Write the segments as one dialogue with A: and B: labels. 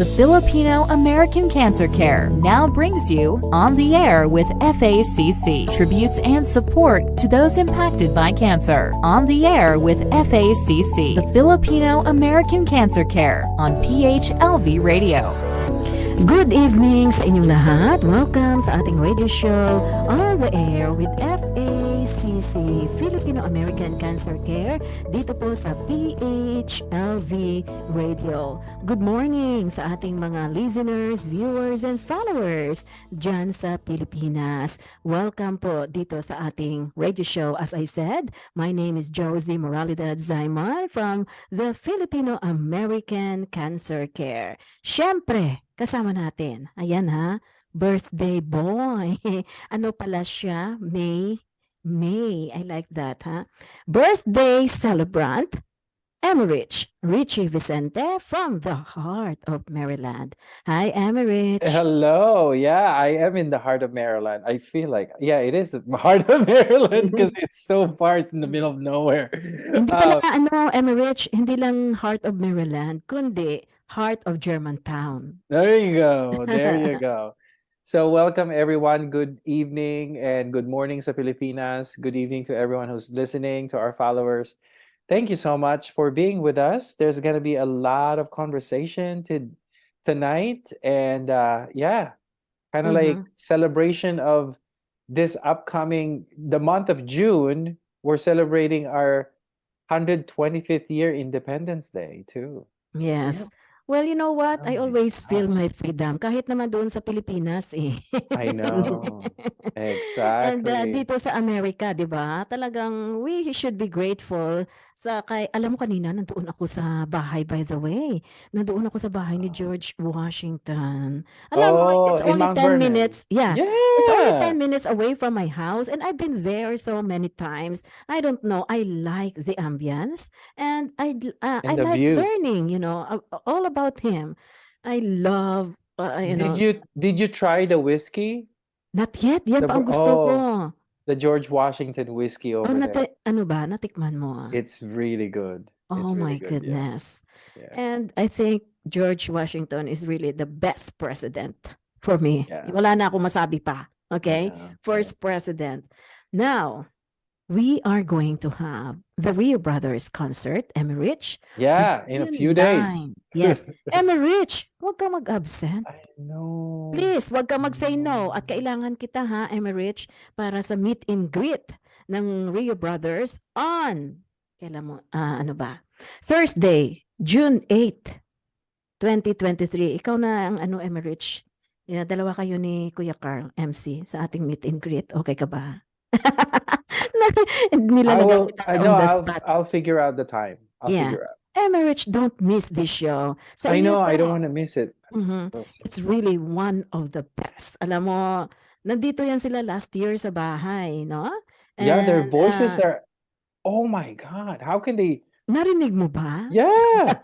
A: The Filipino American Cancer Care now brings you On the Air with FACC, tributes and support to those impacted by cancer. On the Air with FACC, the Filipino American Cancer Care on PHLV Radio.
B: Good evening sa inyong lahat. Welcome sa ating radio show On the Air with FACC, Filipino American Cancer Care, dito po sa PHLV Radio. Good morning sa ating mga listeners, viewers, and followers dyan sa Pilipinas. Welcome po dito sa ating radio show. As I said, my name is Josie Moralidad Zaiman from the Filipino American Cancer Care. Siyempre, kasama natin, ayan ha, birthday boy. Ano pala siya? May. I like that, ha? Birthday celebrant, Emerich Richie Vicente from the heart of Maryland. Hi, Emerich.
C: Hello. Yeah, I am in the heart of Maryland. I feel like, yeah, it is the heart of Maryland because it's so far, it's in the middle of nowhere.
B: Hindi pala, Emerich, hindi lang heart of Maryland, kundi heart of Germantown.
C: There you go. There you go. So welcome everyone. Good evening and good morning sa Pilipinas. Good evening to everyone who's listening, to our followers. Thank you so much for being with us. There's going to be a lot of conversation tonight and yeah, kind of like celebration of this upcoming, the month of June. We're celebrating our 125th year Independence Day too.
B: Yes. Well, you know what? I always feel my freedom. Kahit naman doon sa Pilipinas eh.
C: I know. Exactly.
B: And dito sa Amerika, di ba? Talagang we should be grateful alam mo kanina, nandoon ako sa bahay, by the way. Nandoon ako sa bahay ni George Washington. Alam mo, it's only 10 minutes. Yeah. It's only 10 minutes away from my house and I've been there so many times. I don't know. I like the ambience and I like
C: view.
B: learning, all about him. I love,
C: Did you try the whiskey?
B: Not yet. Yan pa ang gusto ko.
C: The George Washington whiskey over there.
B: Natikman mo?
C: It's really good.
B: Oh my goodness. Yeah. And I think George Washington is really the best president for me. Yeah. Wala na akong masabi pa. Okay? Yeah. First president. Now, we are going to have the Rio Brothers concert, Emerich.
C: Yeah, in a few days.
B: Yes. Emerich, huwag ka mag-absent.
C: I know.
B: Please, huwag ka mag-say no. At kailangan kita ha, Emerich, para sa meet and greet ng Rio Brothers on, kailan mo, Thursday, June 8, 2023. Ikaw na ang Emerich. Dalawa kayo ni Kuya Carl, MC, sa ating meet and greet. Okay ka ba?
C: I'll figure out the time. I'll figure out.
B: Emerich, don't miss this show.
C: I know, I don't want to miss it.
B: It's really one of the best. Alam mo, nandito yan sila last year sa bahay, no? And,
C: yeah, their voices are, oh my God, how can they?
B: Narinig mo ba?
C: Yeah.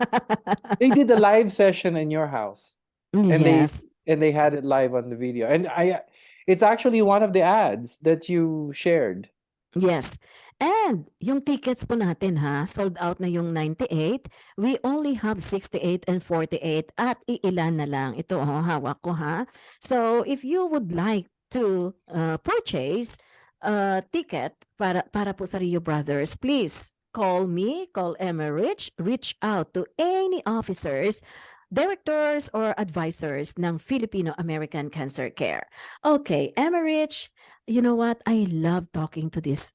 C: They did a live session in your house. And
B: yes.
C: They had it live on the video. And it's actually one of the ads that you shared.
B: Yes. And yung tickets po natin sold out na yung 98. We only have 68 and 48 at iilan na lang. Ito hawak ko So if you would like to purchase a ticket para po sa Rio Brothers, please call me, call Emerich, reach out to any officers, directors or advisors ng Filipino American Cancer Care. Okay, Emerich, you know what? I love talking to this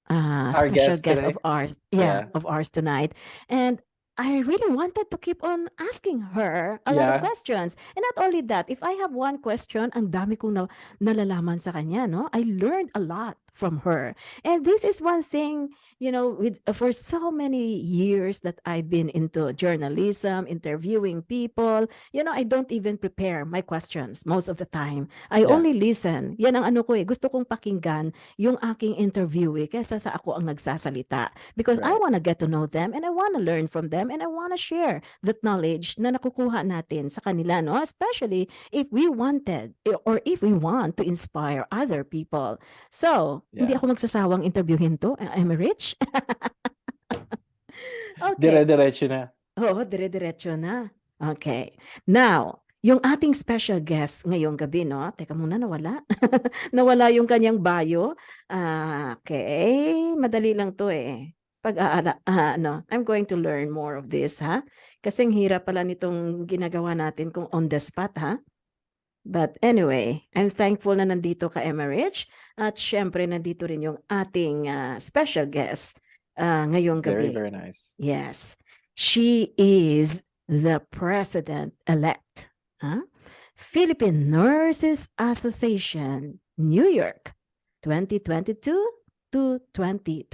B: special guest of ours. Of ours tonight. And I really wanted to keep on asking her a lot of questions. And not only that, if I have one question, ang dami kong nalalaman sa kanya, no? I learned a lot from her. And this is one thing, for so many years that I've been into journalism, interviewing people, I don't even prepare my questions most of the time. I only listen. Yan ang gusto kong pakinggan yung aking interviewee kaysa sa ako ang nagsasalita. Because I want to get to know them and I want to learn from them and I want to share that knowledge na nakukuha natin sa kanila, no? Especially if we wanted or if we want to inspire other people. So, hindi ako magsasawang interviewin to, Emerich.
C: Okay. Dire-diretso na.
B: Oo, dire-diretso na. Okay. Now, yung ating special guest ngayong gabi, no? Teka muna, nawala. Nawala yung kanyang bio. Okay. Madali lang to eh. I'm going to learn more of this, ha? Kasi ang hirap pala nitong ginagawa natin kung on the spot, ha? But anyway, I'm thankful na nandito ka, Emerich. At syempre, nandito rin yung ating special guest ngayong
C: Very,
B: gabi.
C: very nice.
B: Yes. She is the president-elect. Philippine Nurses Association, New York, 2022 to 2024,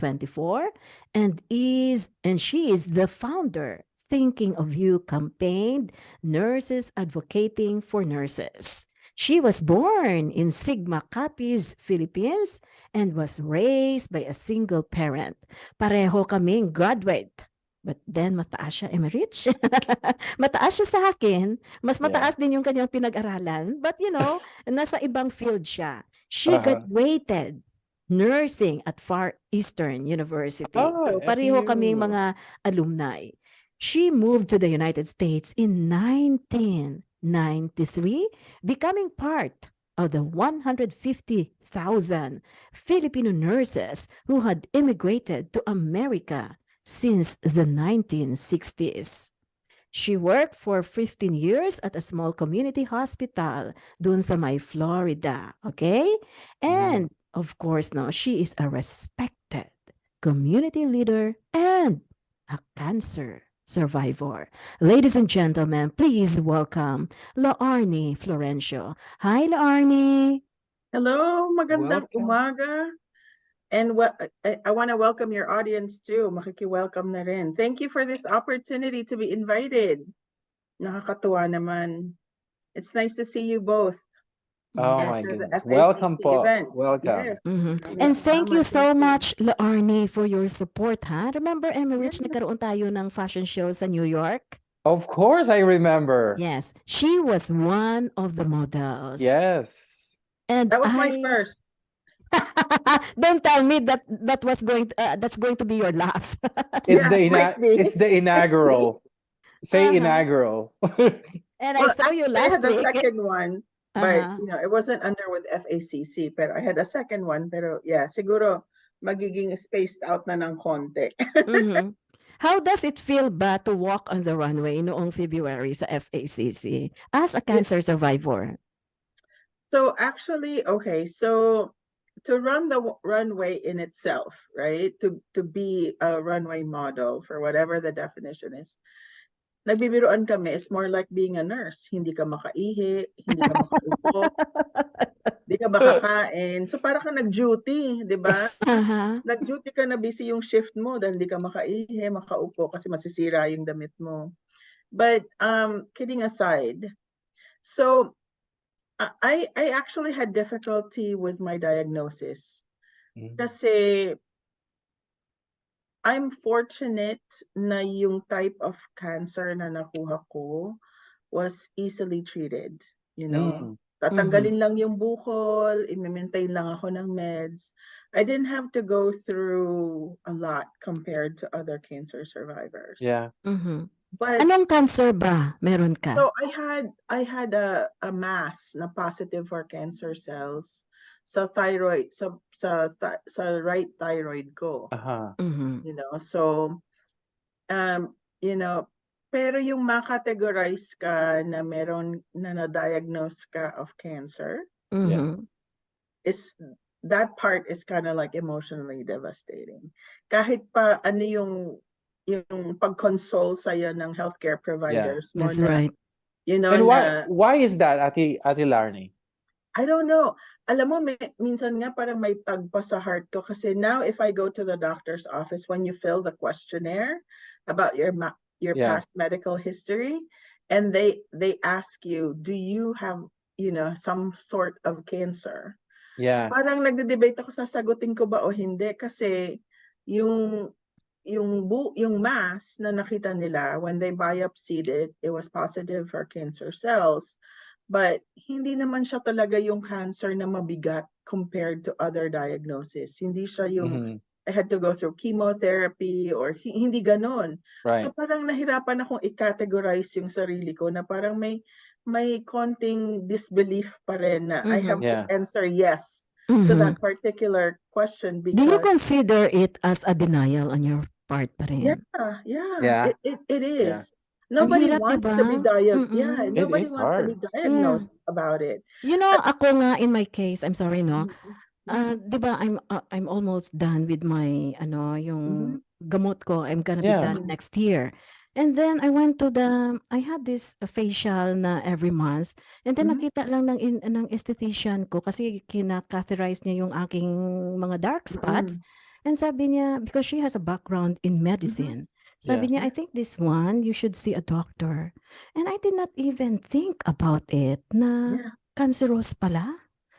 B: and she is the founder, Thinking of You campaign, Nurses Advocating for Nurses. She was born in Sigma Capiz, Philippines, and was raised by a single parent. Pareho kaming graduate. But then, mataas siya, Emerich. Mataas siya sa akin. Mas mataas din yung kanyang pinag-aralan. But nasa ibang field siya. She graduated nursing at Far Eastern University. So, pareho kaming mga alumni. She moved to the United States in 1993, becoming part of the 150,000 Filipino nurses who had immigrated to America since the 1960s. She worked for 15 years at a small community hospital dun sa may Florida, okay? And of course, now she is a respected community leader and a cancer survivor. Ladies and gentlemen, please welcome Laarni Florencio. Hi, Laarni.
D: Hello, magandang
C: Welcome.
D: umaga. And I want to welcome your audience too. Makiki-welcome na rin. Thank you for this opportunity to be invited. Nakakatuwa naman. It's nice to see you both.
C: Oh
B: Yes.
C: my
D: For the
C: goodness.
D: FACC
C: Welcome po.
D: event.
C: Welcome.
D: Yes.
B: And thank you so
D: Thank you.
B: much, Laarni, for your support, ha? Remember, Emerich,
D: Yes.
B: nagkaroon tayo ng fashion show sa New York?
C: Of course, I remember.
B: Yes. She was one of the models.
C: Yes.
B: And
D: That was my first.
B: Don't tell me that's going to be your last.
C: It's
D: Yeah,
C: it's the inaugural. Say inaugural.
B: And I saw you
D: I
B: last
D: had the
B: week.
D: second one, but it wasn't under with FACC. Pero I had a second one. Pero yeah, siguro magiging spaced out na ng konti.
B: How does it feel ba to walk on the runway noong February sa FACC as a cancer survivor?
D: So actually, okay, so to run the runway in itself, right? To be a runway model for whatever the definition is. Nagbibiruan kami, it's more like being a nurse. Hindi ka makaihi, hindi ka makaupo, hindi ka makakain. So para ka nag-duty, di ba? Nag-duty ka na busy yung shift mo dahil hindi ka makaihi, makaupo kasi masisira yung damit mo. But kidding aside, so I actually had difficulty with my diagnosis. Kasi I'm fortunate na yung type of cancer na nakuha ko was easily treated, Tatanggalin lang yung bukol, i-maintain lang ako ng meds. I didn't have to go through a lot compared to other cancer survivors.
C: Yeah.
D: But
B: anong cancer ba meron ka?
D: so I had a mass na positive for cancer cells sa thyroid, sa right thyroid ko. So pero yung makategorize ka na meron na na-diagnose ka of cancer, is that part is kind of like emotionally devastating. Kahit pa ano yung pag-console sa'yo ng healthcare providers.
B: That's right.
C: And why is that, Ate Laarni?
D: I don't know. Alam mo, minsan nga parang may tag pa sa heart ko kasi now if I go to the doctor's office, when you fill the questionnaire about your past medical history, and they ask you, do you have some sort of cancer?
C: Yeah.
D: Parang nagde-debate ako, sasagutin ko ba o hindi kasi yung mass na nakita nila when they biopsied it, it was positive for cancer cells. But hindi naman siya talaga yung cancer na mabigat compared to other diagnoses. Hindi siya yung I had to go through chemotherapy or hindi ganon. So
C: Right.
D: parang nahirapan akong i-categorize yung sarili ko na parang may konting disbelief pa rin na I have to
C: Yeah.
D: answer yes to
B: Mhm.
D: that particular question
B: Do you
D: because
B: consider it as a denial on your part pa
D: yeah,
B: rin?
C: Yeah.
D: it
C: Yeah.
D: is.
B: Ang
D: Nobody
B: hirap, 'di
D: wants to be
B: ba?
C: It
D: nobody
C: is
D: wants to be
C: hard.
B: Yeah.
D: diagnosed about it.
B: You know, ako nga in my case, I'm sorry, no?
D: Mhm.
B: 'Di ba I'm almost done with my yung
D: Mhm.
B: gamot ko. I'm gonna be
C: Yeah.
B: done next year. And then I had this facial na every month. And then
D: Mhm.
B: nakita lang ng esthetician ko kasi kina-catheterize niya yung aking mga dark spots.
D: Mm.
B: And sabi niya, because she has a background in medicine,
C: Yeah.
B: sabi niya, I think this one, you should see a doctor. And I did not even think about it na
D: Yeah.
B: cancerous pala.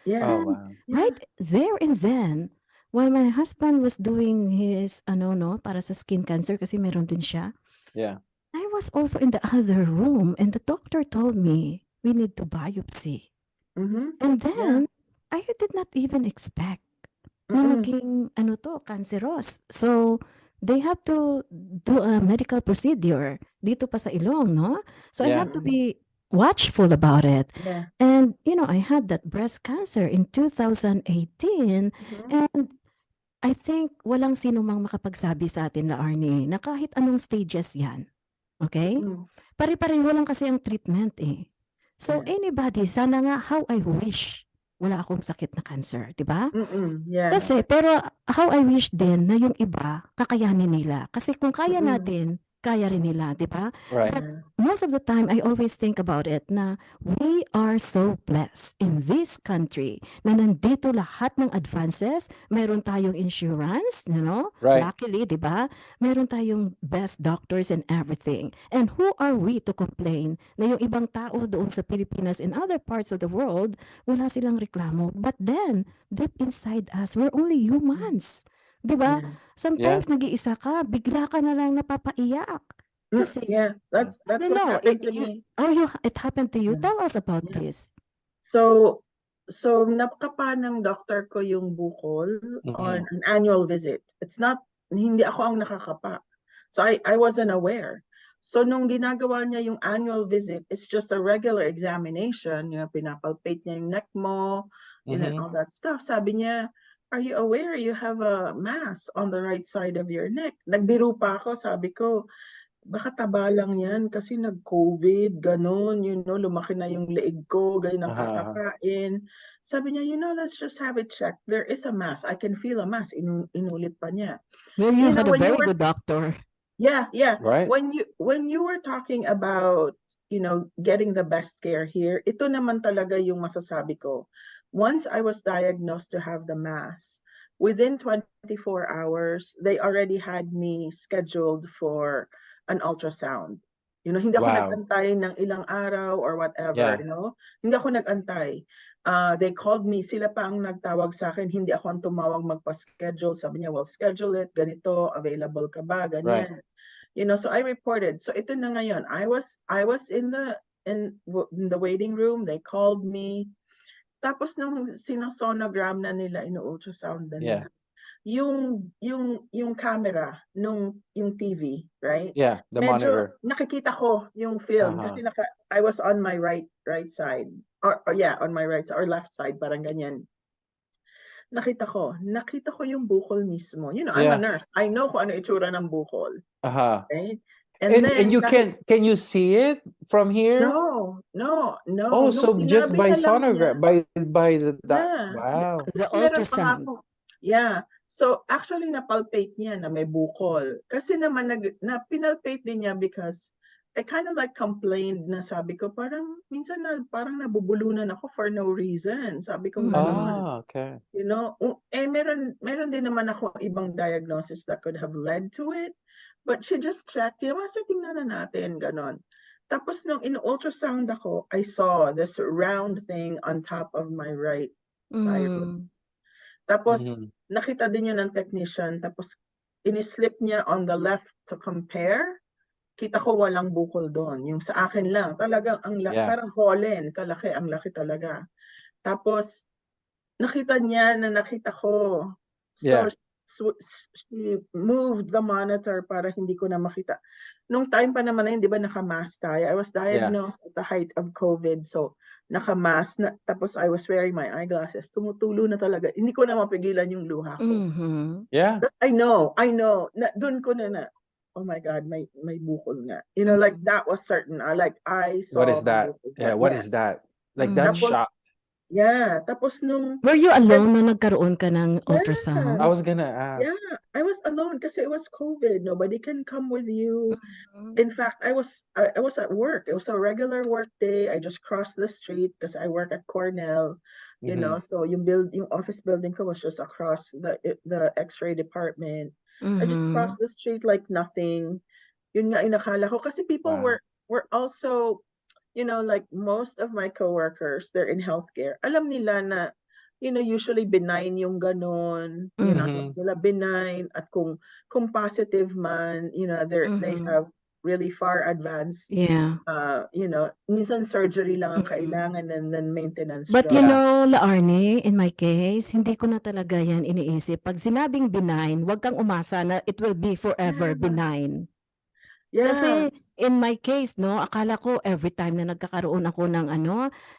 D: Yeah.
C: Oh,
B: And
C: wow.
D: Yeah.
B: right there and then, while my husband was doing his para sa skin cancer kasi meron din siya,
C: Yeah.
B: I was also in the other room and the doctor told me we need to biopsy.
D: Mhm.
B: And
D: Yeah.
B: then I did not even expect na
D: Mm.
B: maging cancerous. So they have to do a medical procedure dito pa sa ilong, no? So I
C: Yeah.
B: have to be watchful about it.
D: Yeah.
B: And I had that breast cancer in 2018
D: Mhm.
B: and I think walang sino mang makapagsabi sa atin na Arnie na kahit anong stages 'yan. Okay?
D: Mm.
B: Pare-pareho lang kasi ang treatment eh. So
D: Yeah.
B: anybody, sana nga how I wish wala akong sakit na cancer, 'di ba?
D: Yeah.
B: Kasi pero how I wish din na yung iba kakayanin nila. Kasi kung kaya
D: Mm.
B: natin, kaya rin nila, 'di ba?
C: Right.
B: But
D: Yeah.
B: most of the time I always think about it na we are so blessed in this country na nandito lahat ng advances, meron tayong insurance,
C: Right.
B: luckily, 'di ba? Meron tayong best doctors and everything. And who are we to complain na yung ibang tao doon sa Pilipinas and other parts of the world, wala silang reklamo. But then, deep inside us, we're only humans. 'Di ba?
D: Yeah.
B: Sometimes nag-iisa ka, bigla ka na lang napapaiyak. Kasi,
D: Yeah. That's
B: I don't
D: what
B: know,
D: happened to me.
B: it happened to you.
D: Yeah.
B: Tell us about
D: Yeah.
B: this.
D: So napakapa ng doctor ko yung bukol on
C: Mhm.
D: an annual visit. It's not, hindi ako ang nakakapa. So I wasn't aware. So nung ginagawa niya yung annual visit, it's just a regular examination. Pinapalpate niya yung neck mo, and
C: Mhm.
D: all that stuff. Sabi niya, are you aware you have a mass on the right side of your neck? Nagbiro pa ako, sabi ko, baka taba lang yan kasi nag-COVID, ganun, lumaki na yung leeg ko, ganyan ang
C: Aha.
D: kakakain. Sabi niya, let's just have it checked. There is a mass. I can feel a mass. Inulit pa niya.
B: Well, you had a
D: When you
B: very
D: were,
B: good doctor.
D: yeah.
C: Right.
D: When you were talking about, getting the best care here, ito naman talaga yung masasabi ko. Once I was diagnosed to have the mass, within 24 hours, they already had me scheduled for an ultrasound. Hindi ako
C: Wow.
D: nag-antay ng ilang araw or whatever,
C: Yeah.
D: Hindi ako nag-antay. They called me, sila pa ang nagtawag sa akin, hindi ako ang tumawag magpa-schedule. Sabi niya, well, schedule it, ganito, available ka ba,
C: Right.
D: ganyan. So I reported. So ito na ngayon. I was in the waiting room. They called me. Tapos nung sinosonogram na nila, ino-ultrasound na nila.
C: Yeah.
D: Yung camera yung TV, right?
C: Yeah. The
D: Medyo
C: monitor.
D: nakikita ko yung film kasi I was on my right side or yeah, on my right side or left side, parang ganyan. Nakita ko yung bukol mismo. I'm a
C: Yeah.
D: nurse. I know kung ano itsura ng bukol.
C: Aha.
D: Okay?
C: And
D: then
C: you can you see it from here?
D: No.
C: Oh,
D: Nung
C: so just
D: sinabi
C: by
D: na lang niya,
C: sonogram, by the
D: yeah.
C: wow.
B: The
D: Meron pa nga
B: ultrasound.
D: ako. Yeah. So actually napalpate niya na may bukol. Kasi naman na pinalpate din niya because I kind of like complained na sabi ko parang minsan parang nabubulunan ako for no reason. Sabi ko gano'n.
C: Okay.
D: Meron din naman ako ibang diagnosis that could have led to it. But she just checked, tingnan na natin, gano'n. Tapos nung in-ultrasound ako, I saw this round thing on top of my right thyroid. Tapos nakita din yun ng technician, tapos in-slip niya on the left to compare. Kita ko walang bukol doon. Yung sa akin lang, talagang
C: Yeah.
D: parang holen, kalaki, ang laki talaga. Tapos nakita niya na nakita ko. So
C: Yeah.
D: she moved the monitor para hindi ko na makita. Nung time pa naman na yun, di ba naka-mask tayo? I was diagnosed at the height of COVID, so naka-mask na, tapos I was wearing my eyeglasses. Tumutulo na talaga. Hindi ko na mapigilan yung luha ko.
B: Mhm.
C: Yeah.
D: Tapos I know, na doon ko na, oh my God, may bukol nga. You know, like that was certain. I saw
C: What is
D: my
C: that?
D: bukol.
C: Yeah, what is that? Like
B: Mhm.
C: that
D: Tapos,
C: shocked.
D: yeah, tapos nung,
B: Were you alone na nagkaroon ka ng
D: yeah,
B: ultrasound?
C: I was gonna ask.
D: yeah, I was alone kasi it was COVID. Nobody can come with you.
B: Mhm.
D: In fact, I was at work. It was a regular work day. I just crossed the street because I work at Cornell, you know. So yung office building ko was just across the X-ray department. I just crossed
B: Mhm.
D: the street like nothing. Yun nga inakala ko kasi people
C: Wow.
D: were also, you know, like most of my coworkers, they're in healthcare. Alam nila na, you know, usually benign yung ganon, you know,
C: Mhm.
D: nila benign at kung positive man, you know, they
B: Mhm.
D: have really far advanced,
B: Yeah.
D: you know, minsan surgery lang ang
B: Mhm.
D: kailangan and then maintenance
B: But you
D: job.
B: know, Laarne, in my case, hindi ko na talaga yan iniisip. Pag sinabing benign, wag kang umasa na it will be forever
D: Yeah.
B: benign.
D: Yeah.
B: Kasi in my case, no, akala ko every time na nagkakaroon ako ng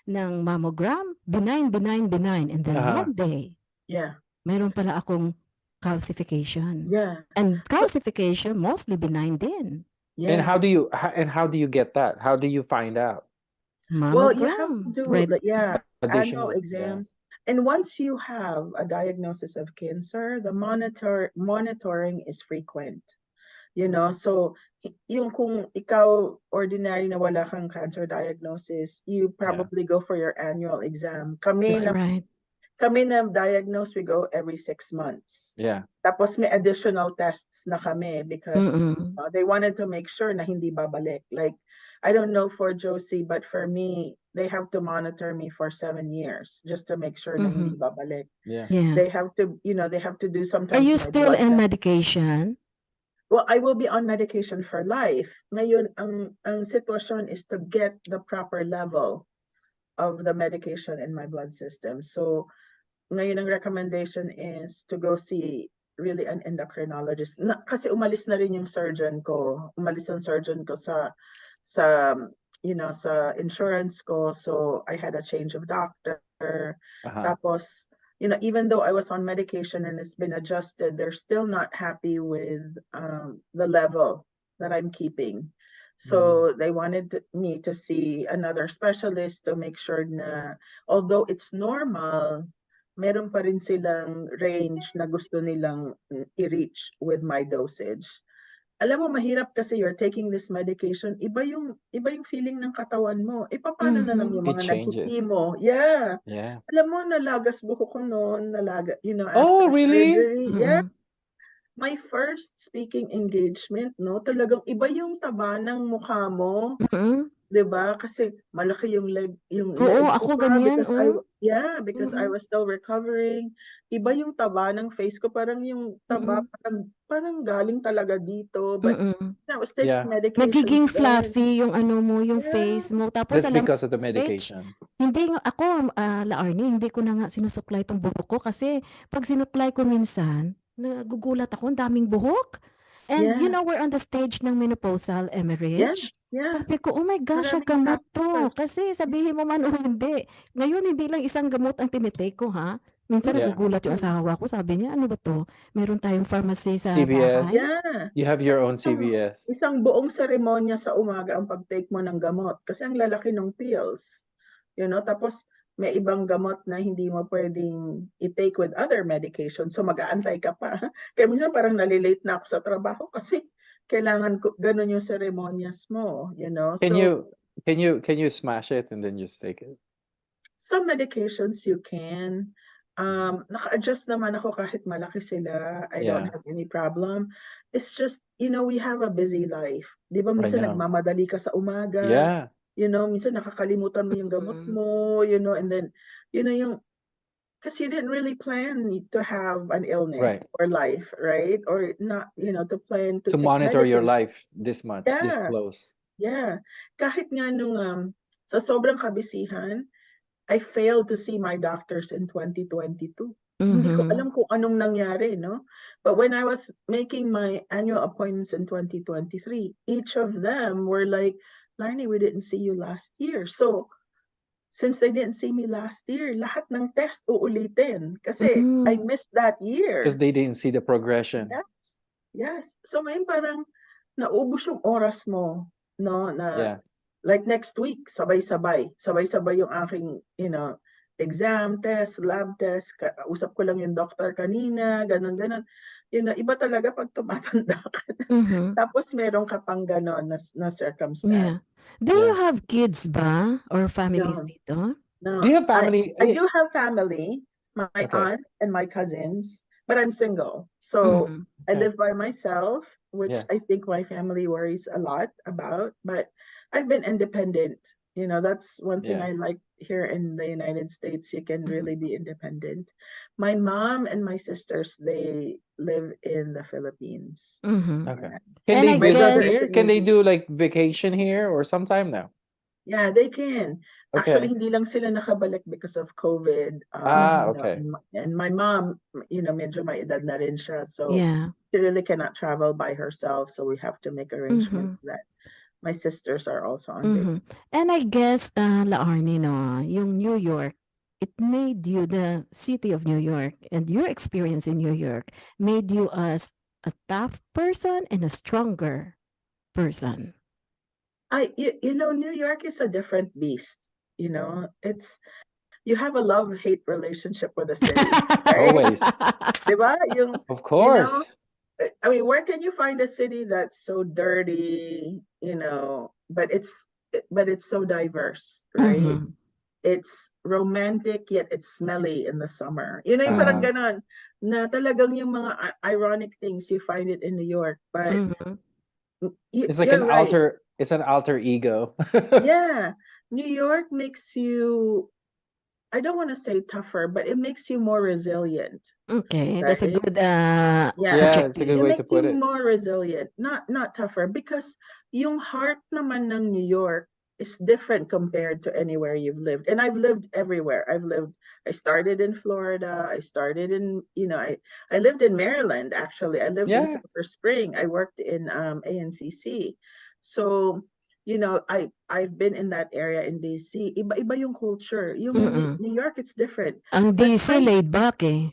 B: ng mammogram, benign. And then one day,
D: Yeah.
B: mayroon pala akong calcification.
D: Yeah.
B: And calcification, mostly benign din.
C: And
D: Yeah.
C: how do you get that? How do you find out?
D: Well, you have to
B: Mammogram.
D: do
B: Right.
C: Additional,
D: annual exams. And once you have a diagnosis of cancer, the monitoring is frequent. You know, so yung kung ikaw ordinary na wala kang cancer diagnosis, you probably go for your annual exam.
B: That's right.
D: Kami na diagnose, we go every 6 months.
C: Yeah.
D: Tapos may additional tests na kami because they wanted to make sure na hindi babalik. Like, I don't know for Josie, but for me, they have to monitor me for 7 years just to make sure na hindi babalik.
C: Yeah.
B: Yeah.
D: They have to, you know, they have to do
B: Are
D: sometimes
B: you
D: my
B: still
D: blood
B: in
D: test.
B: medication?
D: Well, I will be on medication for life. Ngayon, ang sitwasyon is to get the proper level of the medication in my blood system. So, ngayon ang recommendation is to go see really an endocrinologist. Kasi umalis na rin yung surgeon ko. Umalis ang surgeon ko sa you know, sa insurance ko. So I had a change of doctor. Tapos, you know, even though I was on medication and it's been adjusted, they're still not happy with the level that I'm keeping. So they wanted me to see another specialist to make sure na although it's normal, meron pa rin silang range na gusto nilang i-reach with my dosage. Alam mo, mahirap kasi you're taking this medication, iba yung feeling ng katawan mo. Paano na lang yung
C: It
D: mga
C: changes.
D: mo? Yeah.
C: Yeah.
D: Alam mo, nalagas buhok ko noon, you know,
C: Oh,
D: after
C: really?
D: surgery. Yeah. My first speaking engagement, no, talagang iba yung taba ng mukha mo. 'Di ba? Kasi malaki yung leg
B: Oo,
D: ko
B: ako
D: pa
B: ganyan.
D: because because I was still recovering. Iba yung taba ng face ko, parang yung taba parang galing talaga dito. But I was taking medications
B: Nagiging
D: then.
B: fluffy yung mo, yung
D: Yeah.
B: face mo. Tapos
C: That's
B: alam
C: because of the
B: H,
C: medication.
B: hindi nga ako, Laarni, hindi ko na nga sinusuklay itong buhok ko kasi pag sinuklay ko minsan, nagugulat ako, ang daming buhok. And you know, we're on the stage ng menopausal
D: Yeah.
B: hemorrhage.
D: Yeah.
B: Sabi ko, oh my gosh,
D: Maraming
B: gamot to.
D: factors.
B: Kasi sabihin mo man o hindi. Ngayon, hindi lang isang gamot ang tinitake ko, ha? Minsan
C: Yeah.
B: nagugulat yung asawa ko. Sabi niya, ano ba to? Meron tayong pharmacy sa
C: CVS.
B: bahay.
D: Yeah.
C: You have your own CVS.
D: Isang buong seremonya sa umaga ang pag-take mo ng gamot kasi ang lalaki ng pills. You know, tapos may ibang gamot na hindi mo pwedeng i-take with other medications. So mag-aantay ka pa. Kaya minsan parang nalilate na ako sa trabaho kasi kailangan ko ganun yung seremonyas mo, you know.
C: Can
D: So
C: you smash it and then just take it?
D: some medications you can. Naka-adjust naman ako kahit malaki sila. I don't have any problem. It's just, you know, we have a busy life. Di ba minsan
C: know.
D: nagmamadali ka sa umaga.
C: Yeah.
D: You know, minsan nakakalimutan mo yung gamot mo, you know, and then, you know, because you didn't really plan to have an illness or life, right? Or not, you know, to plan to take
C: monitor your
D: medication.
C: life this much, this
D: Yeah.
C: close.
D: Yeah. Kahit nga nung sa sobrang kabisihan, I failed to see my doctors in 2022. Hindi ko
B: Mhm.
D: alam kung anong nangyari, no? But when I was making my annual appointments in 2023, each of them were like, Larnie, we didn't see you last year. So, since they didn't see me last year, lahat ng test uulitin kasi I
B: Mm.
D: missed that
C: Because
D: year.
C: they didn't see the progression.
D: Yes. Yes. So ngayon parang naubos yung oras mo, no, na
C: Yeah.
D: like next week, sabay-sabay. Sabay-sabay yung aking, exam, test, lab test. Usap ko lang yung doctor kanina, ganun-ganun. Iba talaga pag tumatanda ka na.
B: Mhm.
D: Tapos meron ka pang ganon na
B: Yeah.
D: circumstance.
B: Do you
C: Yeah.
B: have kids ba or families
D: No,
B: dito?
C: Do
D: no.
C: you have family?
D: I do have family, my
C: Okay.
D: aunt and my cousins, but I'm single. So
B: Mhm.
D: I
C: Okay.
D: live by myself, which
C: Yeah.
D: I think my family worries a lot about, but I've been independent. That's one thing
C: Yeah.
D: I like here in the United States. You can
B: Mhm.
D: really be independent. My mom and my sisters, they live in the Philippines.
B: Mhm.
C: Okay.
D: Yeah.
C: Can
B: And
C: they
B: I
D: My
C: visit
D: brother
B: guess
D: is
C: here?
D: a
C: Can they
D: Navy.
C: do like vacation here or sometime now?
D: Yeah, they can. Actually,
C: Okay.
D: hindi lang sila nakabalik because of COVID.
C: Ah,
B: Mhm.
C: okay.
D: And my mom, medyo may edad na rin siya. So
B: Yeah.
D: she really cannot travel by herself. So we have to make arrangements
B: Mhm.
D: that my sisters are also on
B: Mhm.
D: vacation.
B: And I guess, Laarni, no, yung New York, it made you the city of New York and your experience in New York made you as a tough person and a stronger person.
D: New York is a different beast. You have a love-hate relationship with the city, right?
C: Always.
D: Diba? Yung,
C: Of
D: you know,
C: course.
D: I mean, where can you find a city that's so dirty, but it's so diverse, right?
B: Mhm.
D: It's romantic yet it's smelly in the summer. Yung parang
C: Uh-huh.
D: ganon na talagang yung mga ironic things you find it in New York, but
B: Mhm.
C: It's like
D: you're right.
C: it's an alter ego.
D: Yeah, New York makes you, I don't want to say tougher, but it makes you more resilient,
B: Okay, that's a
D: right?
B: good
D: Yeah.
C: Yeah, it's a good
B: adjective.
D: It
C: way to
D: makes you
C: put it.
D: more resilient, not tougher, because yung heart naman ng New York is different compared to anywhere you've lived. And I've lived everywhere. I started in Florida. I started in, I lived in Maryland, actually. I lived in
C: Yeah.
D: Silver Spring. I worked in ANCC. So, I've been in that area in DC. Iba-iba yung culture. Yung
B: Mm.
D: New York, it's different.
B: Ang
D: But
B: DC laid back eh.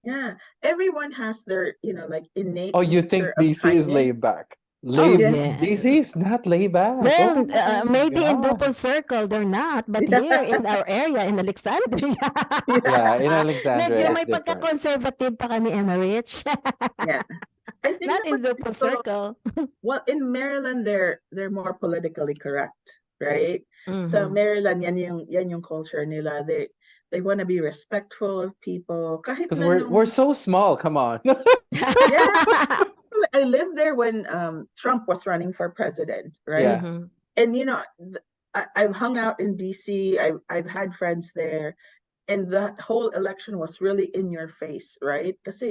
D: yeah, everyone has their, like innate
C: Oh, you
D: nature
C: think
D: of
C: DC is
D: kindness.
C: laid back?
B: Oh
C: Laid
D: Yeah.
B: yeah.
C: DC is not laid back. Oh
B: Well,
C: my
B: maybe in
C: God.
B: Duple Circle they're not, but here
D: Yeah.
B: in our area in Alexandria,
C: Yeah, in
D: Yeah.
C: Alexandria
B: medyo
D: Yeah.
C: it's
B: may
C: different.
B: pagka-conservative pa kami, Emma Rich.
D: Yeah. I think
B: Not in
D: naman
B: Duple
D: dito,
B: Circle.
D: well, in Maryland, they're more politically correct, right? So
B: Mhm.
D: Maryland, yan yung culture nila. They want to be respectful of people. Kahit
C: Because
D: na
C: we're
D: nung,
C: so small. Come on.
D: yeah, I lived there when Trump was running for president, right?
C: Yeah.
B: Mhm.
D: And I've hung out in DC. I've had friends there, and the whole election was really in your face, right? Because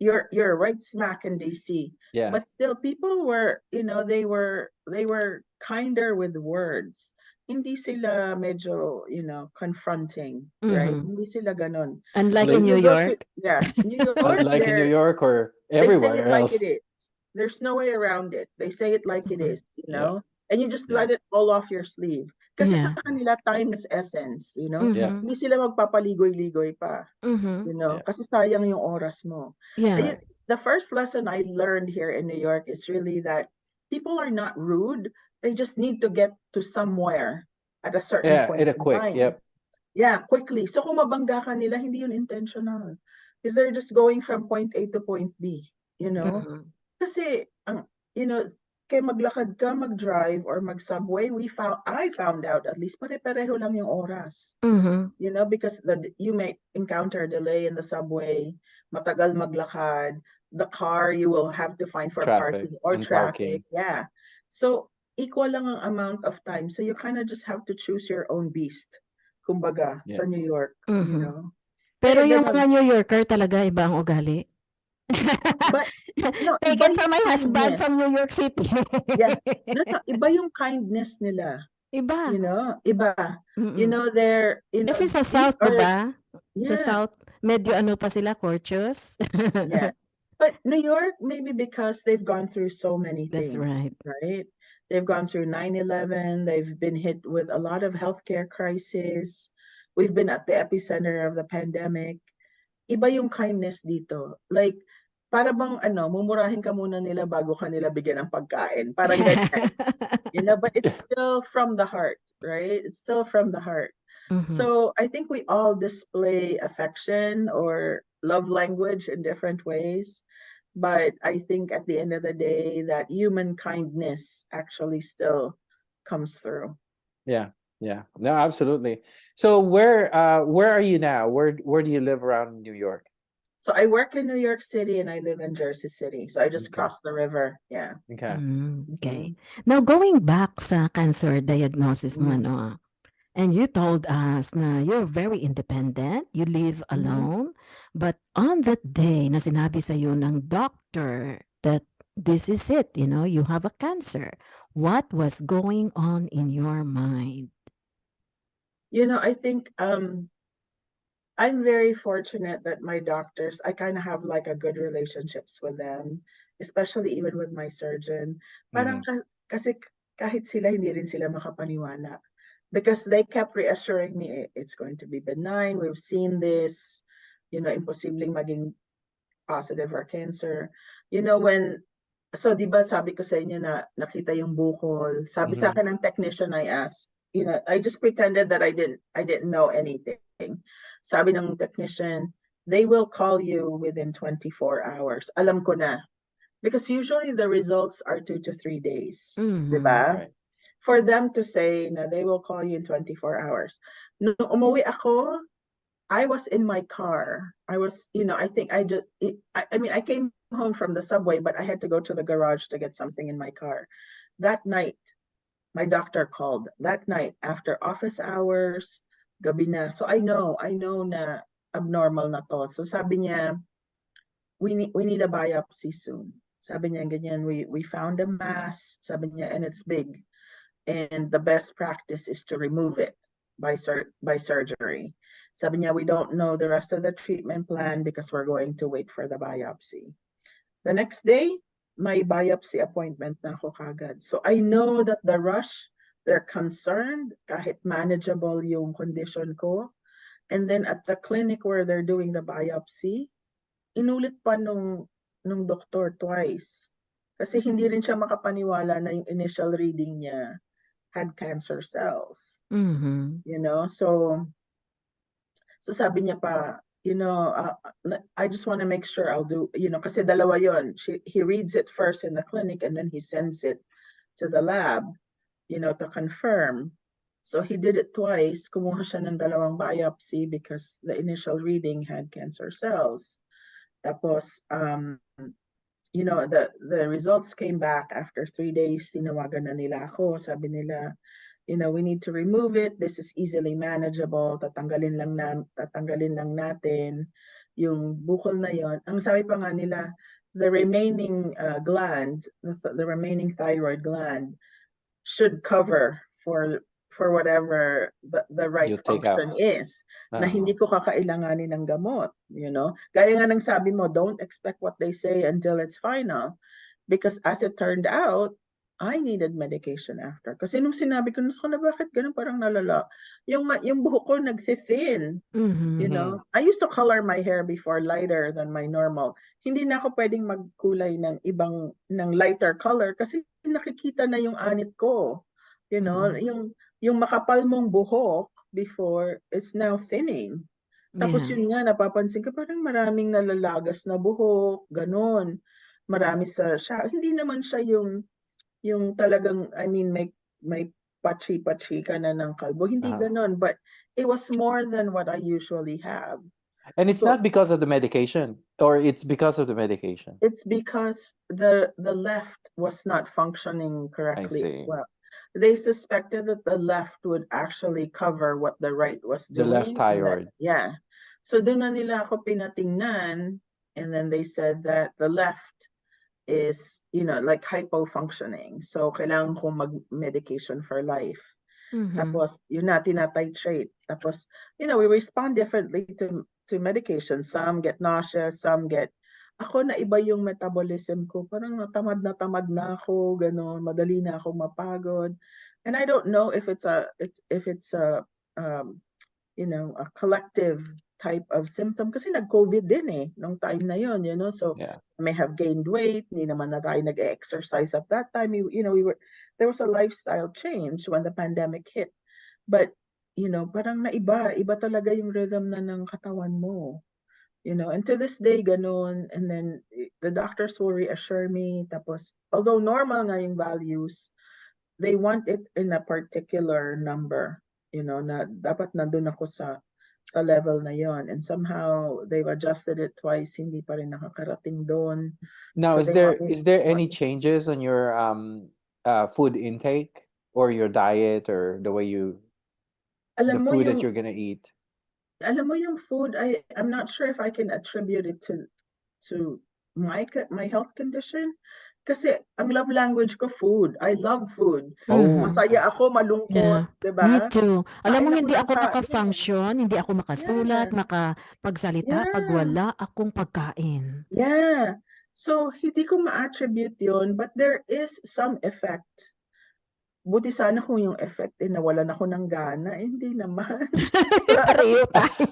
D: you're right smack in DC,
C: Yeah.
D: but still people were, they were kinder with words. Hindi sila medyo, confronting, right?
B: Mhm.
D: Hindi sila ganon.
B: Unlike in
C: Like
D: When
B: New
D: you go to,
B: York.
D: yeah, New York,
C: like in New York or
D: they say it
C: everywhere
D: like it
C: else.
D: is. There's no way around it. They say it like it
B: Mhm.
D: is,
C: Yeah.
D: and you just
C: Yeah.
D: let it all off your sleeve. Kasi sa
B: Yeah.
D: kanila, time is essence.
C: Yeah.
B: Mhm.
D: Hindi sila magpapaligoy-ligoy pa,
B: Mhm.
C: Yeah.
D: kasi sayang yung oras mo.
B: Yeah.
D: Ayun,
C: Right.
D: the first lesson I learned here in New York is really that people are not rude. They just need to get to somewhere at a certain
C: Yeah.
D: point
C: In a
D: in
C: quick.
D: time.
C: Yep.
D: Yeah, quickly. So kung mabangga ka nila, hindi yun intentional. They're just going from point A to point B, you know?
B: Mhm.
D: Kasi, kaya maglakad ka, mag-drive, or mag-subway, I found out at least pare-pareho lang yung oras.
B: Mhm.
D: Because you may encounter a delay in the subway, matagal maglakad, the car you will have to find for
C: Traffic
D: parking or
C: and
D: traffic.
C: parking.
D: Yeah. So, equal lang ang amount of time. So, you kind of just have to choose your own beast. Kumbaga, sa
C: Yeah.
D: New York,
B: Mhm. Pero
D: Kaya
B: yung mga
D: ganon.
B: New Yorker talaga iba ang ugali.
D: But,
B: Take
D: iba
B: it from
D: yung
B: my husband
D: kindness.
B: from New York City.
D: Yeah. No, iba yung kindness nila.
B: Iba.
D: Iba.
B: Mm.
D: They're,
B: Kasi sa
D: these
B: South, 'di
D: are,
B: ba? Sa
D: yeah,
B: South, medyo ano pa sila, courteous.
D: Yeah. But New York, maybe because they've gone through so many
B: That's
D: things,
B: right.
D: right? They've gone through 9/11. They've been hit with a lot of healthcare crisis. We've been at the epicenter of the pandemic. Iba yung kindness dito. Like, para bang ano, mumurahin ka muna nila bago ka nila bigyan ng pagkain. Parang ganyan. You know, but it's still from the heart, right? It's still from the heart.
B: Mhm.
D: So I think we all display affection or love language in different ways. But I think at the end of the day, that human kindness actually still comes through.
C: Yeah, yeah. No, absolutely. So where are you now? Where do you live around New York?
D: So I work in New York City and I live in Jersey City. So I just
C: Okay.
D: crossed the river. Yeah.
C: Okay.
B: Okay. Now, going back sa cancer diagnosis mo,
D: Mm.
B: ano, and you told us na you're very independent, you live
D: Mhm.
B: alone, but on that day na sinabi sa'yo ng doctor that this is it, you have a cancer, what was going on in your mind?
D: You know, I think I'm very fortunate that my doctors, I kind of have like a good relationships with them, especially even with my surgeon. Parang
C: Mhm.
D: kasi kahit sila hindi rin sila makapaniwala because they kept reassuring me it's going to be benign. We've seen this, imposibleng maging positive or cancer. When so 'di ba sabi ko sa inyo na nakita yung bukol. Sabi sa
C: Mhm.
D: akin ng technician I asked, I just pretended that I didn't know anything. Sabi ng technician, they will call you within 24 hours. Alam ko na. Because usually the results are 2 to 3 days.
B: Mhm.
D: Diba?
C: Right.
D: For them to say na they will call you in 24 hours. Nung umuwi ako, I was in my car. I was, I think I just, I mean, I came home from the subway, but I had to go to the garage to get something in my car. That night, my doctor called. That night, after office hours, gabi na. So I know na abnormal na to. So sabi niya, we need a biopsy soon. Sabi niya ganyan, we found a mass. Sabi niya, and it's big. And the best practice is to remove it by surgery. Sabi niya, we don't know the rest of the treatment plan because we're going to wait for the biopsy. The next day, my biopsy appointment na ako kagad. So I know that the rush, they're concerned kahit manageable yung condition ko. And then at the clinic where they're doing the biopsy, inulit pa nung doktor twice. Kasi hindi rin siya makapaniwala na yung initial reading niya had cancer cells.
B: Mhm.
D: So sabi niya pa, I just want to make sure I'll do, kasi dalawa yon. He reads it first in the clinic and then he sends it to the lab, to confirm. So he did it twice. Kumuha siya ng dalawang biopsy because the initial reading had cancer cells. Tapos, the results came back after 3 days. Tinawagan na nila ako. Sabi nila, we need to remove it. This is easily manageable. Tatanggalin lang natin yung bukol na yon. Ang sabi pa nga nila, the remaining gland, the remaining thyroid gland should cover for whatever the right
C: You take out.
D: function is na hindi ko kakailanganin ng gamot, Gaya nga ng sabi mo, don't expect what they say until it's final. Because as it turned out, I needed medication after. Kasi nung sinabi ko, bakit ganun parang nalala? Yung buhok ko nagthin.
B: Mhm.
D: I used to color my hair before lighter than my normal. Hindi na ako pwedeng magkulay ng lighter color kasi nakikita na yung anit ko. Yung makapal mong buhok before, it's now thinning. Tapos
B: Yeah.
D: yun nga, napapansin ko parang maraming nalalagas na buhok, ganon. Marami siya. Hindi naman siya yung talagang, I mean, may patchy-patchy ka na ng kalbo. Hindi
C: Uh-huh.
D: ganon. But it was more than what I usually have.
C: And it's
D: So
C: not because of the medication, or it's because of the medication.
D: it's because the left was not functioning
C: I
D: correctly
C: see.
D: well. They suspected that the left would actually cover what the right was
C: The left
D: doing. And that,
C: thyroid.
D: yeah. So doon na nila ako pinatingnan, and then they said that the left is, like hypofunctioning. So kailangan ko mag-medication for life.
B: Mhm.
D: Tapos, yun na, tinatitrate. Tapos, we respond differently to medication. Some get nauseous, some get ako na iba yung metabolism ko. Parang na tamad na ako, gano'n, madali na ako mapagod. And I don't know if it's a um, a collective type of symptom kasi nag-COVID din nung time na yon, so
C: Yeah.
D: may have gained weight, hindi naman na tayo nag-exercise at that time, there was a lifestyle change when the pandemic hit, but parang iba talaga yung rhythm na ng katawan mo, and to this day ganun, and then the doctors will reassure me, tapos although normal nga yung values, they want it in a particular number, na dapat nandun ako sa level na yon, and somehow they've adjusted it twice, hindi pa rin nakakarating doon.
C: Now,
D: So
C: is
D: they
C: there
D: want me
C: is there any changes on your food intake or your diet or the way the
D: alam mo
C: food that
D: yung
C: you're gonna eat?
D: alam mo yung food, I'm not sure if I can attribute it to my health condition. Kasi ang love language ko food. I love food.
C: Oh,
B: Mhm.
D: Masaya ako, malungkot,
B: Yeah.
D: 'di
B: Me
D: ba?
B: too. Alam mo,
D: Kain ako
B: hindi
D: ng
B: ako
D: kain.
B: maka-function, hindi ako makasulat,
D: Yeah.
B: makapagsalita pag
D: Yeah.
B: wala akong pagkain.
D: Yeah. So, hindi ko ma-attribute yun, but there is some effect. Buti sana kung yung effect nawalan ako ng gana, hindi naman.
B: Pareho tayo.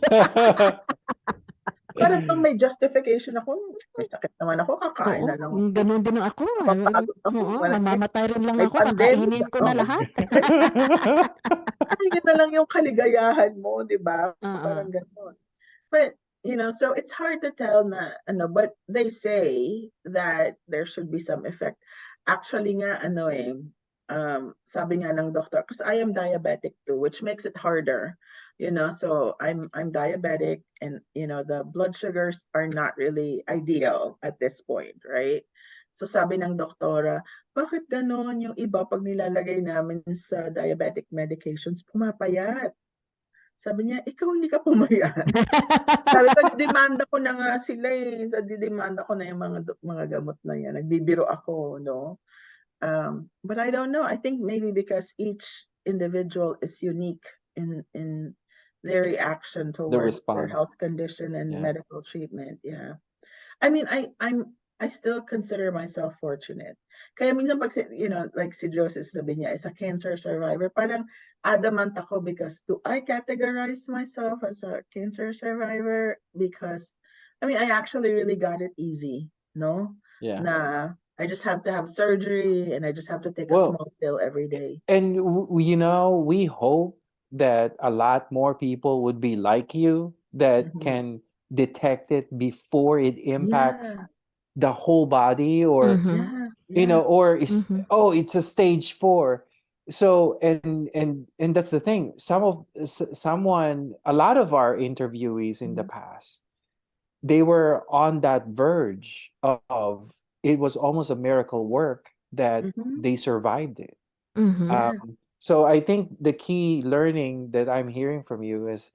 D: Parang pag may justification ako, may sakit naman ako, kakain
B: Oo,
D: na lang ako.
B: gano'n din ako,
D: Mapapagod ako,
B: oo, mamamatay rin lang
D: may
B: ako,
D: pandemic,
B: kakainin ko na lahat.
D: Parang yun na lang yung kaligayahan mo, di ba?
B: Oo.
D: Parang gano'n. But, so it's hard to tell na, but they say that there should be some effect. Actually nga, sabi nga ng doctor, because I am diabetic too, which makes it harder, so I'm diabetic, and, the blood sugars are not really ideal at this point, right? So sabi ng doktora, bakit ganon yung iba pag nilalagay namin sa diabetic medications, pumapayat? Sabi niya, ikaw hindi ka pumayat. Sabi ko, demanda ko na nga sila didemanda ko na yung mga gamot na yan. Nagbibiro ako, no? But I don't know. I think maybe because each individual is unique in their reaction
C: The
D: towards their
C: response.
D: health condition and
C: Yeah.
D: medical treatment. Yeah. I mean, I still consider myself fortunate. Kaya minsan pag like si Joseph sabi niya is a cancer survivor, parang adamant ako because do I categorize myself as a cancer survivor? Because I mean, I actually really got it easy, no?
C: Yeah.
D: Na I just have to have surgery and I just have to take a
C: Well,
D: small pill every day.
C: and we hope that a lot more people would be like you that
D: Mhm.
C: can detect it before it impacts
D: Yeah,
C: the whole body, or
B: Mhm.
D: yeah.
C: or is,
B: Mhm.
C: oh, it's a stage 4. So and that's the thing, someone, a lot of our interviewees in the
D: Mhm.
C: past, they were on that verge of, it was almost a miracle work that
D: Mhm.
C: they survived it.
B: Mhm.
D: Yeah.
C: So I think the key learning that I'm hearing from you is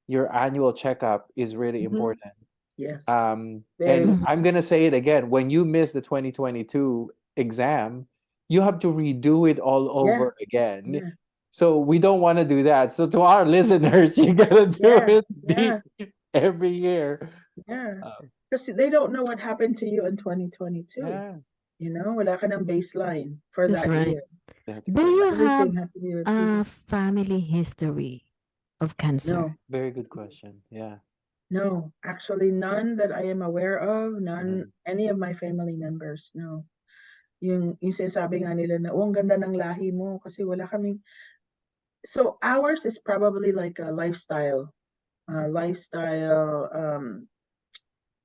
C: your annual checkup is really
D: Mhm.
C: important.
D: Yes.
C: And
D: Very.
B: Mhm.
C: I'm gonna say it again: when you miss the 2022 exam, you have to redo it all
D: Yeah.
C: over again.
D: Yeah.
C: So we don't want to do that. So to our listeners, you gotta do
D: Yeah.
C: it
D: Yeah.
C: every year.
D: Yeah.
C: Um,
D: Because they don't know what happened to you in 2022.
C: yeah,
D: Wala ka ng baseline for
B: That's
D: that
B: right.
D: year.
C: they have to
B: Do
C: go
B: you
C: back.
B: have
D: Everything has to be
B: a
D: repeated.
B: family history of cancer?
D: No,
C: Very good question. Yeah.
D: no. Actually, none that I am aware of. None,
C: Mhm.
D: any of my family members. No. Yung sinasabi nga nila na, oh, ang ganda ng lahi mo kasi wala kaming. So ours is probably like a lifestyle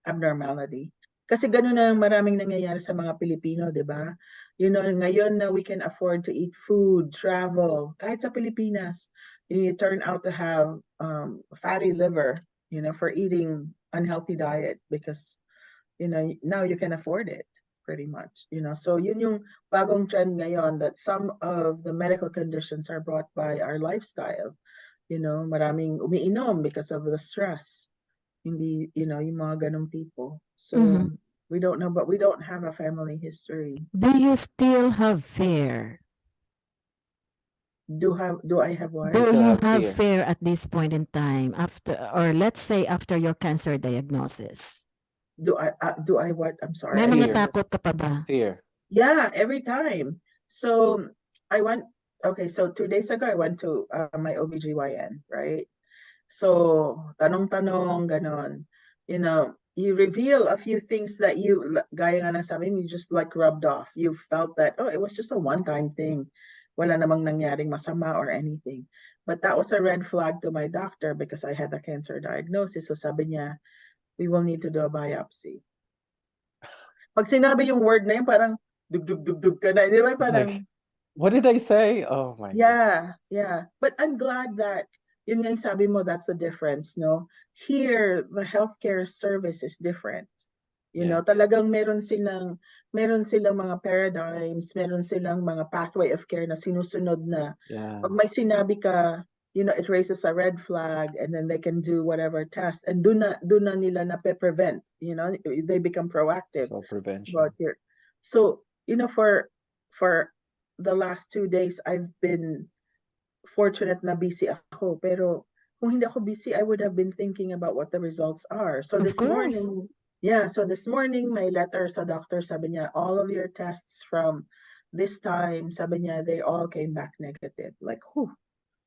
D: abnormality. Kasi gano'n na maraming nangyayari sa mga Pilipino, 'di ba? Ngayon na we can afford to eat food, travel, kahit sa Pilipinas, you turn out to have fatty liver, for eating unhealthy diet because, now you can afford it pretty much, So yun yung bagong trend ngayon that some of the medical conditions are brought by our lifestyle. Maraming umiinom because of the stress. Hindi, yung mga ganong tipo. So,
B: Mhm.
D: we don't know, but we don't have a family history.
B: Do you still have fear?
D: Do I have what?
C: You
B: Do
C: still
B: you
C: have
B: have
C: fear.
B: fear at this point in time after, or let's say after your cancer diagnosis?
D: Do I what? I'm sorry,
B: May
D: I
B: mga
C: Fear.
D: didn't.
B: takot ka pa ba?
C: Fear.
D: Yeah, every time. So I went. Okay, so 2 days ago I went to my OBGYN, right? So tanong-tanong, ganon. You know, you reveal a few things that gaya nga ng sabi, you just like rubbed off. You felt that, oh, it was just a one-time thing. Wala namang nangyaring masama or anything. But that was a red flag to my doctor because I had a cancer diagnosis. So sabi niya, we will need to do a biopsy. Pag sinabi yung word na yun, parang dug-dug-dug-dug ka na. Di ba?
C: It's
D: Parang,
C: like, what did I say? Oh my goodness.
D: yeah. But I'm glad that, yun nga yung sabi mo, that's the difference, no? Here, the healthcare service is different. You know, talagang meron silang mga paradigms, meron silang mga pathway of care na sinusunod na.
C: Yeah.
D: Pag may sinabi ka, you know, it raises a red flag and then they can do whatever test and do na nila na prevent, you know, they become proactive
C: So prevention.
D: about your. So, you know, for the last 2 days, I've been fortunate na busy ako. Pero kung hindi ako busy, I would have been thinking about what the results are. So
B: Of
D: this
B: course.
D: morning, so this morning, my letter sa doctor, sabi niya, all of your tests from this time, sabi niya, they all came back negative. Like, whew,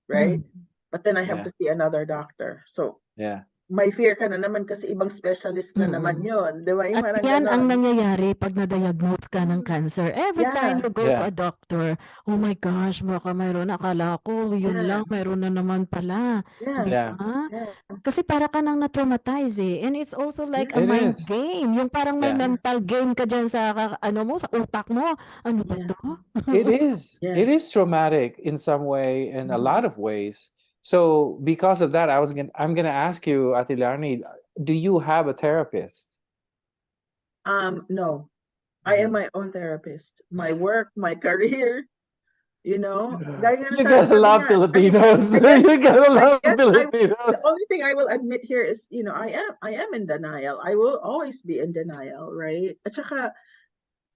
D: right? But then I have
C: Yeah.
D: to see another doctor. So
C: Yeah.
D: may fear ka na naman kasi ibang specialist na naman yun. Di ba? Yung
B: At
D: parang
B: yan ang
D: ganon.
B: nangyayari pag na-diagnose ka ng cancer. Every time you go to a doctor, oh my gosh, baka mayroon, akala ko, yun lang, mayroon na naman pala. Di
C: Yeah.
B: ba?
D: Yeah.
B: Kasi para ka nang na-traumatize eh. And it's also like a
C: It
B: mind
C: is.
B: game. Yung parang may
C: Yeah.
B: mental game ka dyan sa, sa utak mo. Ano ba
D: Yeah.
B: to?
C: It is.
D: Yeah.
C: It is traumatic in some way, in a lot of ways. So because of that, I'm gonna ask you, Ate Larni, do you have a therapist?
D: No. I am my own therapist. My work, my career, you know. Gaya nga
C: You
D: sabi
C: gotta love
D: niya,
C: Filipinos.
D: I guess,
C: You gotta love
D: the
C: Filipinos.
D: only thing I will admit here is, you know, I am in denial. I will always be in denial, right? At saka,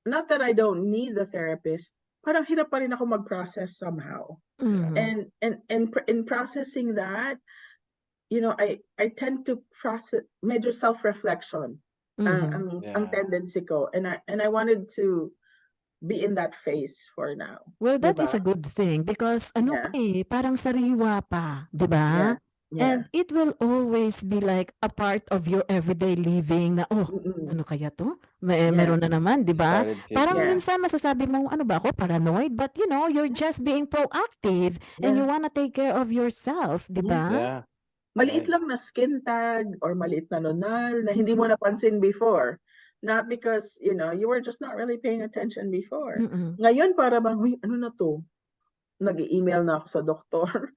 D: not that I don't need the therapist, parang hirap pa rin ako mag-process somehow. And in processing that, you know, I tend to process medyo self-reflection ang tendency ko, and I wanted to be in that phase for now.
B: Well, that is
D: Diba?
B: a good thing because ano
D: Yeah.
B: pa eh, parang sariwa pa, 'di ba?
D: Yeah.
B: And it will always be like a part of your everyday living na, oh,
D: Mm-mm.
B: ano kaya to? Meron na naman, 'di ba?
C: Started
B: Parang
C: thinking.
B: minsan masasabi mo, ano ba ako, paranoid? But you know, you're just being proactive and you wanna take care of yourself, 'di ba?
C: Yeah.
D: Maliit
C: Right.
D: lang na skin tag or maliit na nunal na hindi mo napansin before. Not because, you know, you were just not really paying attention before. Ngayon, para bang, huy, ano na to? Nag-email na ako sa doktor.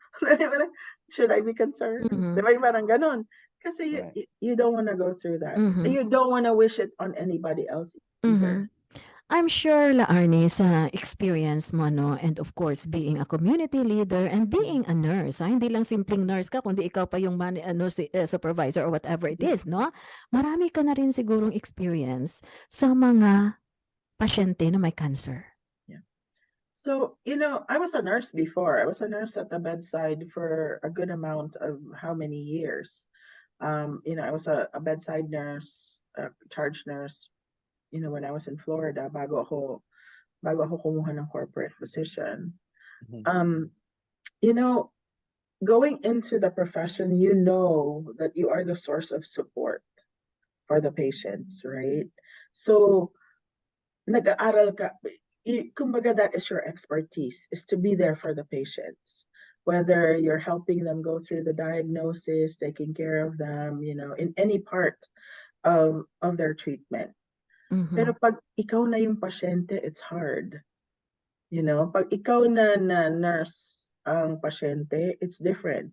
D: Should I be concerned? Diba yung parang ganon? Kasi you don't want to go through that. You don't want to wish it on anybody else either.
B: I'm sure, La Arnie, sa experience mo, no, and of course, being a community leader and being a nurse, hindi lang simpleng nurse ka, kundi ikaw pa yung supervisor or whatever it is, no? Marami ka na rin sigurong experience sa mga pasyente na may cancer.
D: Yeah. So, you know, I was a nurse before. I was a nurse at the bedside for a good amount of how many years? You know, I was a bedside nurse, a charge nurse, you know, when I was in Florida, bago ako kumuha ng corporate position. You know, going into the profession, you know that you are the source of support for the patients, right? So, nag-aaral ka, kumbaga that is your expertise, is to be there for the patients. Whether you're helping them go through the diagnosis, taking care of them, you know, in any part of their treatment. Pero pag ikaw na yung pasyente, it's hard. You know, pag ikaw na nurse ang pasyente, it's different.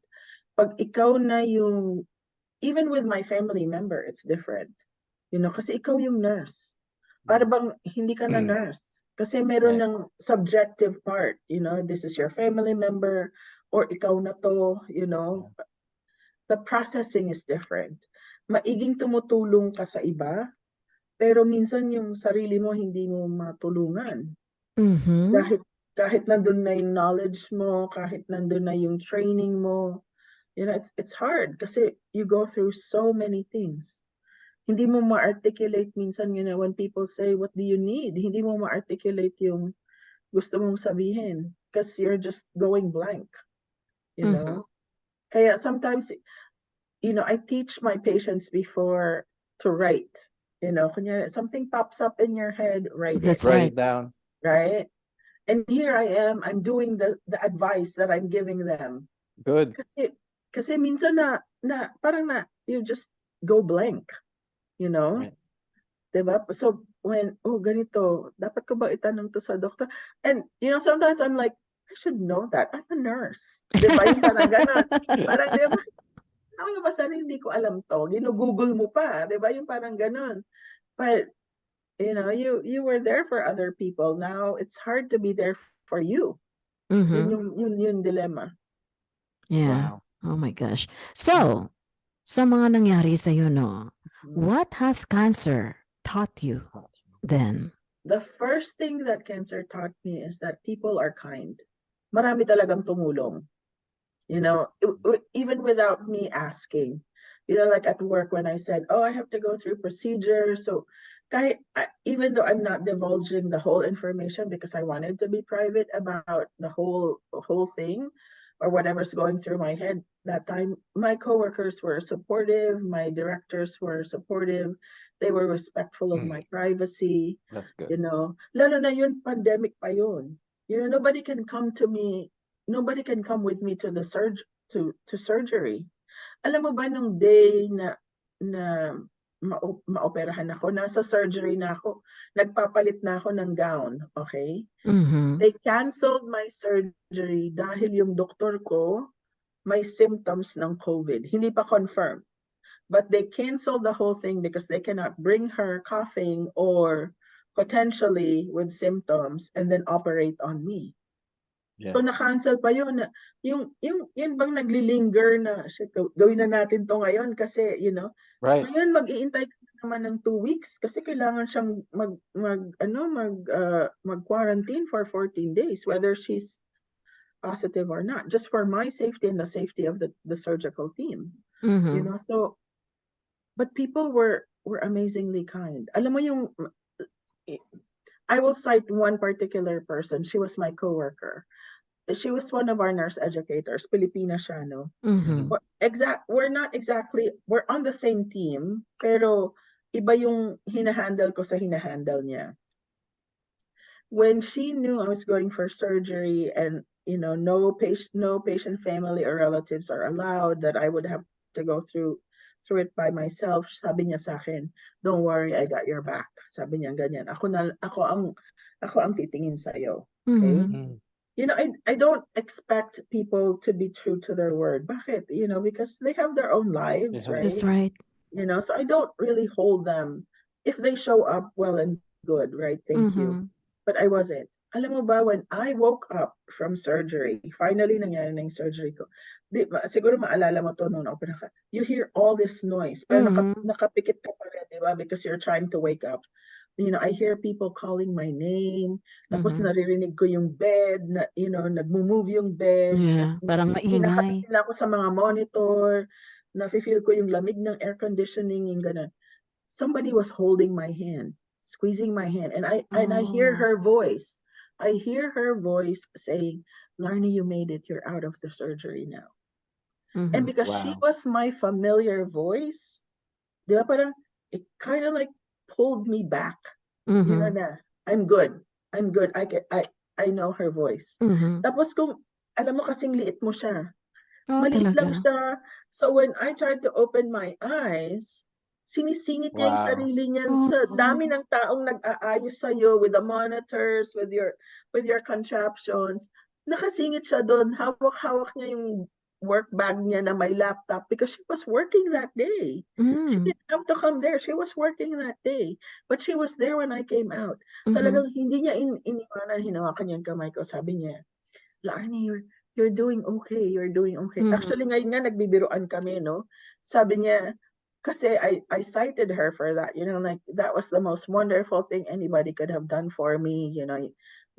D: Pag ikaw na yung, even with my family member, it's different. You know, kasi ikaw yung nurse. Para bang hindi ka na nurse. Kasi meron ng subjective part. You know, this is your family member or ikaw na to, you know. The processing is different. Maiging tumutulong ka sa iba, pero minsan yung sarili mo hindi mo matulungan. kahit nandun na yung knowledge mo, kahit nandun na yung training mo, it's hard kasi you go through so many things. Hindi mo ma-articulate minsan, when people say, what do you need? Hindi mo ma-articulate yung gusto mong sabihin because you're just going blank,
B: Mhm.
D: Kaya sometimes, I teach my patients before to write, kunyari, something pops up in your head, write it,
B: That's
C: Write
B: right.
C: it down.
D: right? And here I am, I'm doing the advice that I'm giving them.
C: Good.
D: Kasi minsan parang you just go blank,
C: Right.
D: Diba? So when, ganito, dapat ko ba itanong to sa doktor? And, sometimes I'm like, I should know that. I'm a nurse. Diba? Yung parang ganon. Parang, diba? Ano ba sana hindi ko alam to? Ginugoogle mo pa. Diba? Yung parang ganon. But, you were there for other people. Now, it's hard to be there for you.
B: Mhm.
D: Yung dilemma.
B: Yeah.
C: Wow.
B: Oh my gosh. So, sa mga nangyari sa'yo, no,
D: Mm.
B: what has cancer taught you then?
D: The first thing that cancer taught me is that people are kind. Marami talagang tumulong. Even without me asking, like at work when I said, I have to go through procedures. So even though I'm not divulging the whole information because I wanted to be private about the whole thing or whatever's going through my head that time, my coworkers were supportive, my directors were supportive, they were respectful of my privacy,
C: That's good.
D: lalo na yun, pandemic pa yun. Nobody can come to me, nobody can come with me to the surgery. Alam mo ba nung day na maoperahan ako, nasa surgery na ako, nagpapalit na ako ng gown, okay?
B: Mhm.
D: They canceled my surgery dahil yung doktor ko may symptoms ng COVID. Hindi pa confirmed. But they canceled the whole thing because they cannot bring her coughing or potentially with symptoms and then operate on me.
C: Yeah.
D: So na-cancel pa yun. Yung bang naglilinger na, shit, gawin na natin to ngayon kasi,
C: Right.
D: ngayon mag-iintay ka naman ng 2 weeks kasi kailangan siyang mag-quarantine for 14 days whether she's positive or not, just for my safety and the safety of the surgical team.
B: Mhm.
D: So but people were amazingly kind. Alam mo yung I will cite one particular person. She was my coworker. She was one of our nurse educators. Filipina siya, no?
B: Mhm.
D: We're on the same team, pero iba yung hinahandle ko sa hinahandle niya. When she knew I was going for surgery and no patient family or relatives are allowed, that I would have to go through it by myself, sabi niya sa akin, don't worry, I got your back. Sabi niya ganyan. Ako ang titingin sa iyo. Okay?
B: Mhm.
D: I don't expect people to be true to their word. Bakit? Because they have their own lives,
C: Yeah.
B: That's
D: right?
B: right.
D: So I don't really hold them. If they show up, well and good, right? Thank you.
B: Mhm.
D: But I wasn't. Alam mo ba, when I woke up from surgery, finally nangyari na yung surgery ko, siguro maalala mo to nung opera ka, you hear all this noise, pero
B: Mhm.
D: nakapikit ka pa rin, di ba? Because you're trying to wake up. I hear people calling my name, tapos
B: Mhm.
D: naririnig ko yung bed, nagmo-move yung bed,
B: Yeah, parang maingay.
D: kinakain ako sa mga monitor, nafe-feel ko yung lamig ng air conditioning, yung ganun. Somebody was holding my hand, squeezing my hand, and I hear
B: Oh.
D: her voice. I hear her voice saying, Larnie, you made it. You're out of the surgery now. And
B: Mhm.
D: because she
C: Wow.
D: was my familiar voice, di ba, parang it kind of like pulled me back.
B: Mhm.
D: Na, I'm good. I'm good. I know her voice.
B: Mhm.
D: Tapos kung, alam mo kasing liit mo siya.
B: Oh,
D: Maliit lang
B: talaga?
D: siya. So when I tried to open my eyes, sinisingit niya yung
C: Wow.
D: sarili niya
B: Oh.
D: sa dami ng taong nag-aayos sa'yo with the monitors, with your contraptions. Nakasingit siya doon. Hawak-hawak niya yung work bag niya na may laptop because she was working that day. She
B: Mm.
D: didn't have to come there. She was working that day. But she was there when I came out.
B: Mhm.
D: Talagang hindi niya iniwanan, hinawakan niya yung kamay ko. Sabi niya, Larnie, you're doing okay. You're doing okay.
B: Mhm.
D: Actually, ngayon nga, nagbibiruan kami, no? Sabi niya, kasi I cited her for that, like, that was the most wonderful thing anybody could have done for me,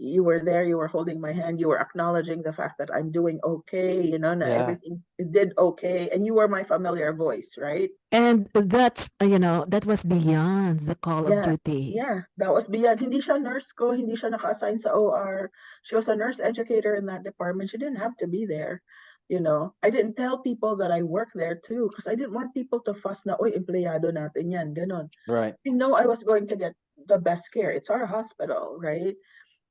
D: you were there, you were holding my hand, you were acknowledging the fact that I'm doing okay, na
C: Yeah.
D: everything did okay, and you were my familiar voice, right?
B: And that's, that was beyond the call of
D: Yeah,
B: duty.
D: yeah, that was beyond. Hindi siya nurse ko, hindi siya naka-assign sa OR. She was a nurse educator in that department. She didn't have to be there. I didn't tell people that I work there too because I didn't want people to fuss na, oy, empleyado natin yan, ganon.
C: Right.
D: I know I was going to get the best care. It's our hospital, right?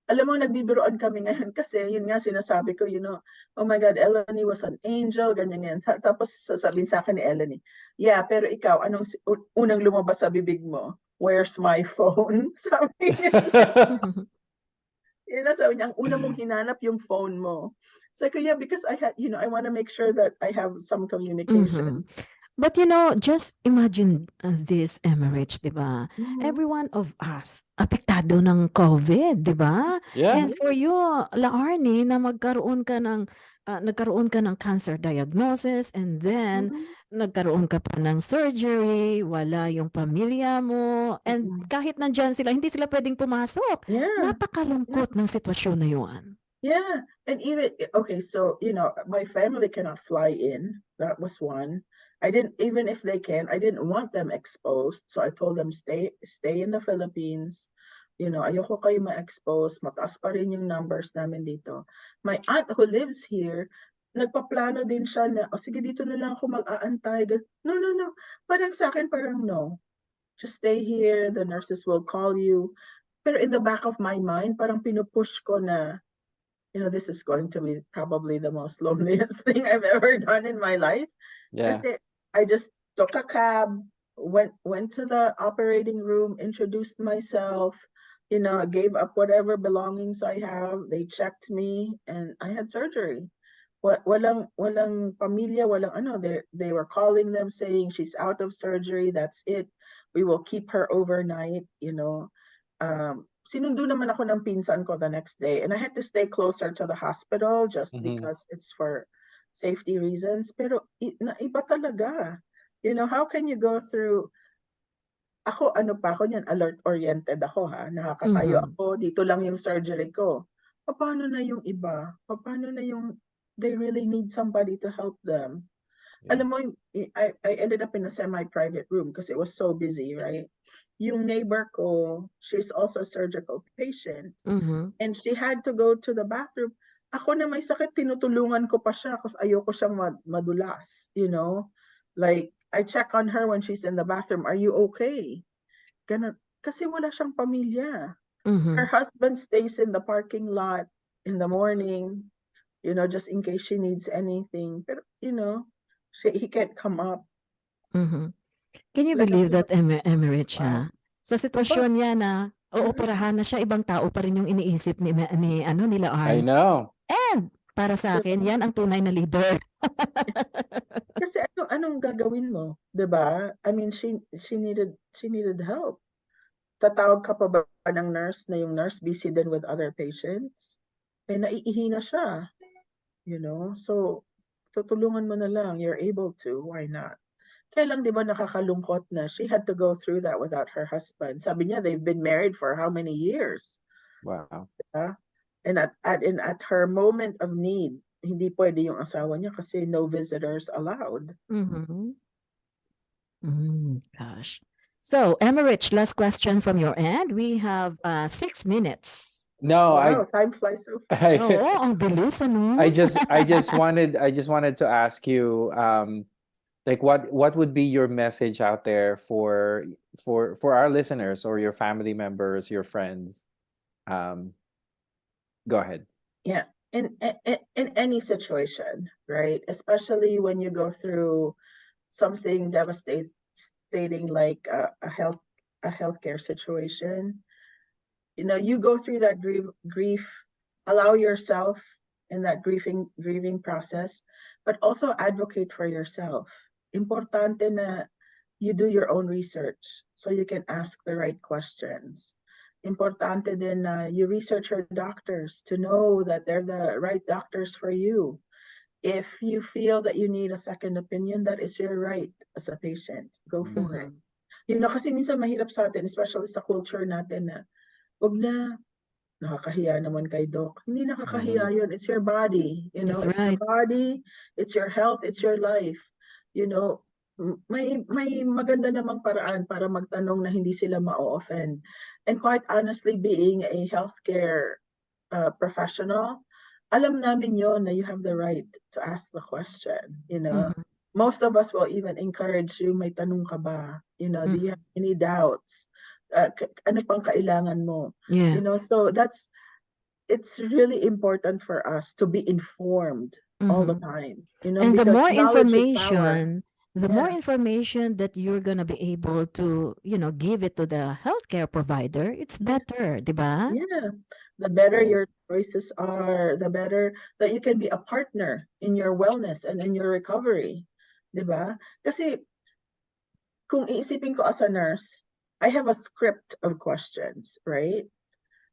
D: Alam mo, nagbibiroan kami ngayon kasi yun nga sinasabi ko, oh my God, Eleni was an angel, ganyan yan. Tapos sasabihin sa akin ni Eleni, yeah, pero ikaw, anong unang lumabas sa bibig mo? Where's my phone? Sabi niya, sabi niya, ang una mong hinanap yung phone mo. Sabi ko, yeah, because I had, I want to make sure that I have some communication.
B: But just imagine this, Emmerich, di ba? Every one of us, apektado ng COVID, di ba?
C: Yeah.
B: And for you, Laarni, na nagkaroon ka ng cancer diagnosis and then nagkaroon ka pa ng surgery, wala yung pamilya mo, and kahit nandyan sila, hindi sila pwedeng pumasok.
D: Yeah.
B: Napakalungkot ng sitwasyon na yun.
D: Yeah. And even, okay, so, my family cannot fly in. That was one. I didn't, even if they can, I didn't want them exposed. So I told them, stay in the Philippines. Ayoko kayo ma-expose. Mataas pa rin yung numbers namin dito. My aunt who lives here, nagpaplano din siya na, sige, dito na lang ako mag-aantay. No. Parang sa akin, parang no. Just stay here. The nurses will call you. Pero in the back of my mind, parang pinupush ko na, this is going to be probably the most loneliest thing I've ever done in my life.
C: Yeah.
D: Kasi I just took a cab, went to the operating room, introduced myself, gave up whatever belongings I have. They checked me and I had surgery. Walang pamilya, walang ano. They were calling them saying she's out of surgery. That's it. We will keep her overnight, Sinundo naman ako ng pinsan ko the next day and I had to stay closer to the hospital just because it's for safety reasons. Pero iba talaga. How can you go through, ako niyan, alert-oriented ako nakakatayo ako, dito lang yung surgery ko. Paano na yung iba? Paano na yung they really need somebody to help them? Yeah. Alam mo, I ended up in a semi-private room because it was so busy, right? Yung neighbor ko, she's also a surgical patient and she had to go to the bathroom. Ako na may sakit, tinutulungan ko pa siya kasi ayoko siyang madulas, Like, I check on her when she's in the bathroom. Are you okay? Ganun. Kasi wala siyang pamilya. Her husband stays in the parking lot in the morning, just in case she needs anything. Pero, he can't come up.
B: Can you believe that, Emmerich, wow. Sa sitwasyon niya na ooperahan na siya, ibang tao pa rin yung iniisip nila Arn.
C: I know.
B: And para sa akin, yan ang tunay na leader.
D: Kasi anong gagawin mo, 'di ba? I mean, she needed help. Tatawag ka pa ba ng nurse na yung nurse busy din with other patients? Naiihi na siya. So tutulungan mo na lang, you're able to, why not? Kaya lang 'di ba nakakalungkot na she had to go through that without her husband. Sabi niya they've been married for how many years?
C: Wow.
D: Diba? And at her moment of need, hindi pwede yung asawa niya kasi no visitors allowed.
B: Gosh. So, Emmerich, last question from your end. We have 6 minutes.
C: No,
D: wow, time flies so fast.
B: Ang bilis, ano?
C: I just wanted to ask you, like what would be your message out there for our listeners or your family members, your friends? Go ahead.
D: Yeah, in any situation, right? Especially when you go through something devastating like a healthcare situation. You go through that grief, allow yourself in that grieving process, but also advocate for yourself. Importante na you do your own research so you can ask the right questions. Importante din na you research your doctors to know that they're the right doctors for you. If you feel that you need a second opinion, that is your right as a patient. Go for it. Kasi minsan mahirap sa atin, especially sa culture natin na wag na, nakakahiya naman kay Doc. Hindi nakakahiya
C: Mhm.
D: yun. It's your body.
B: That's
D: It's your
B: right.
D: body, it's your health, it's your life. You know, may maganda namang paraan para magtanong na hindi sila ma-offend. And quite honestly, being a healthcare professional, alam namin yon na you have the right to ask the question.
B: Mhm.
D: Most of us will even encourage you, may tanong ka ba? Do you
B: Mhm.
D: have any doubts? Ano pang kailangan mo?
B: Yeah.
D: So it's really important for us to be informed all the
B: Mhm.
D: time,
B: And
D: because knowledge is power.
B: the more
D: Yeah,
B: information that you're gonna be able to, give it to the healthcare provider, it's
D: yeah,
B: better, 'di ba?
D: yeah. The better
C: Right.
D: your choices are, the better that you can be a partner in your wellness and in your recovery. 'Di ba? Kasi kung iisipin ko as a nurse, I have a script of questions, right?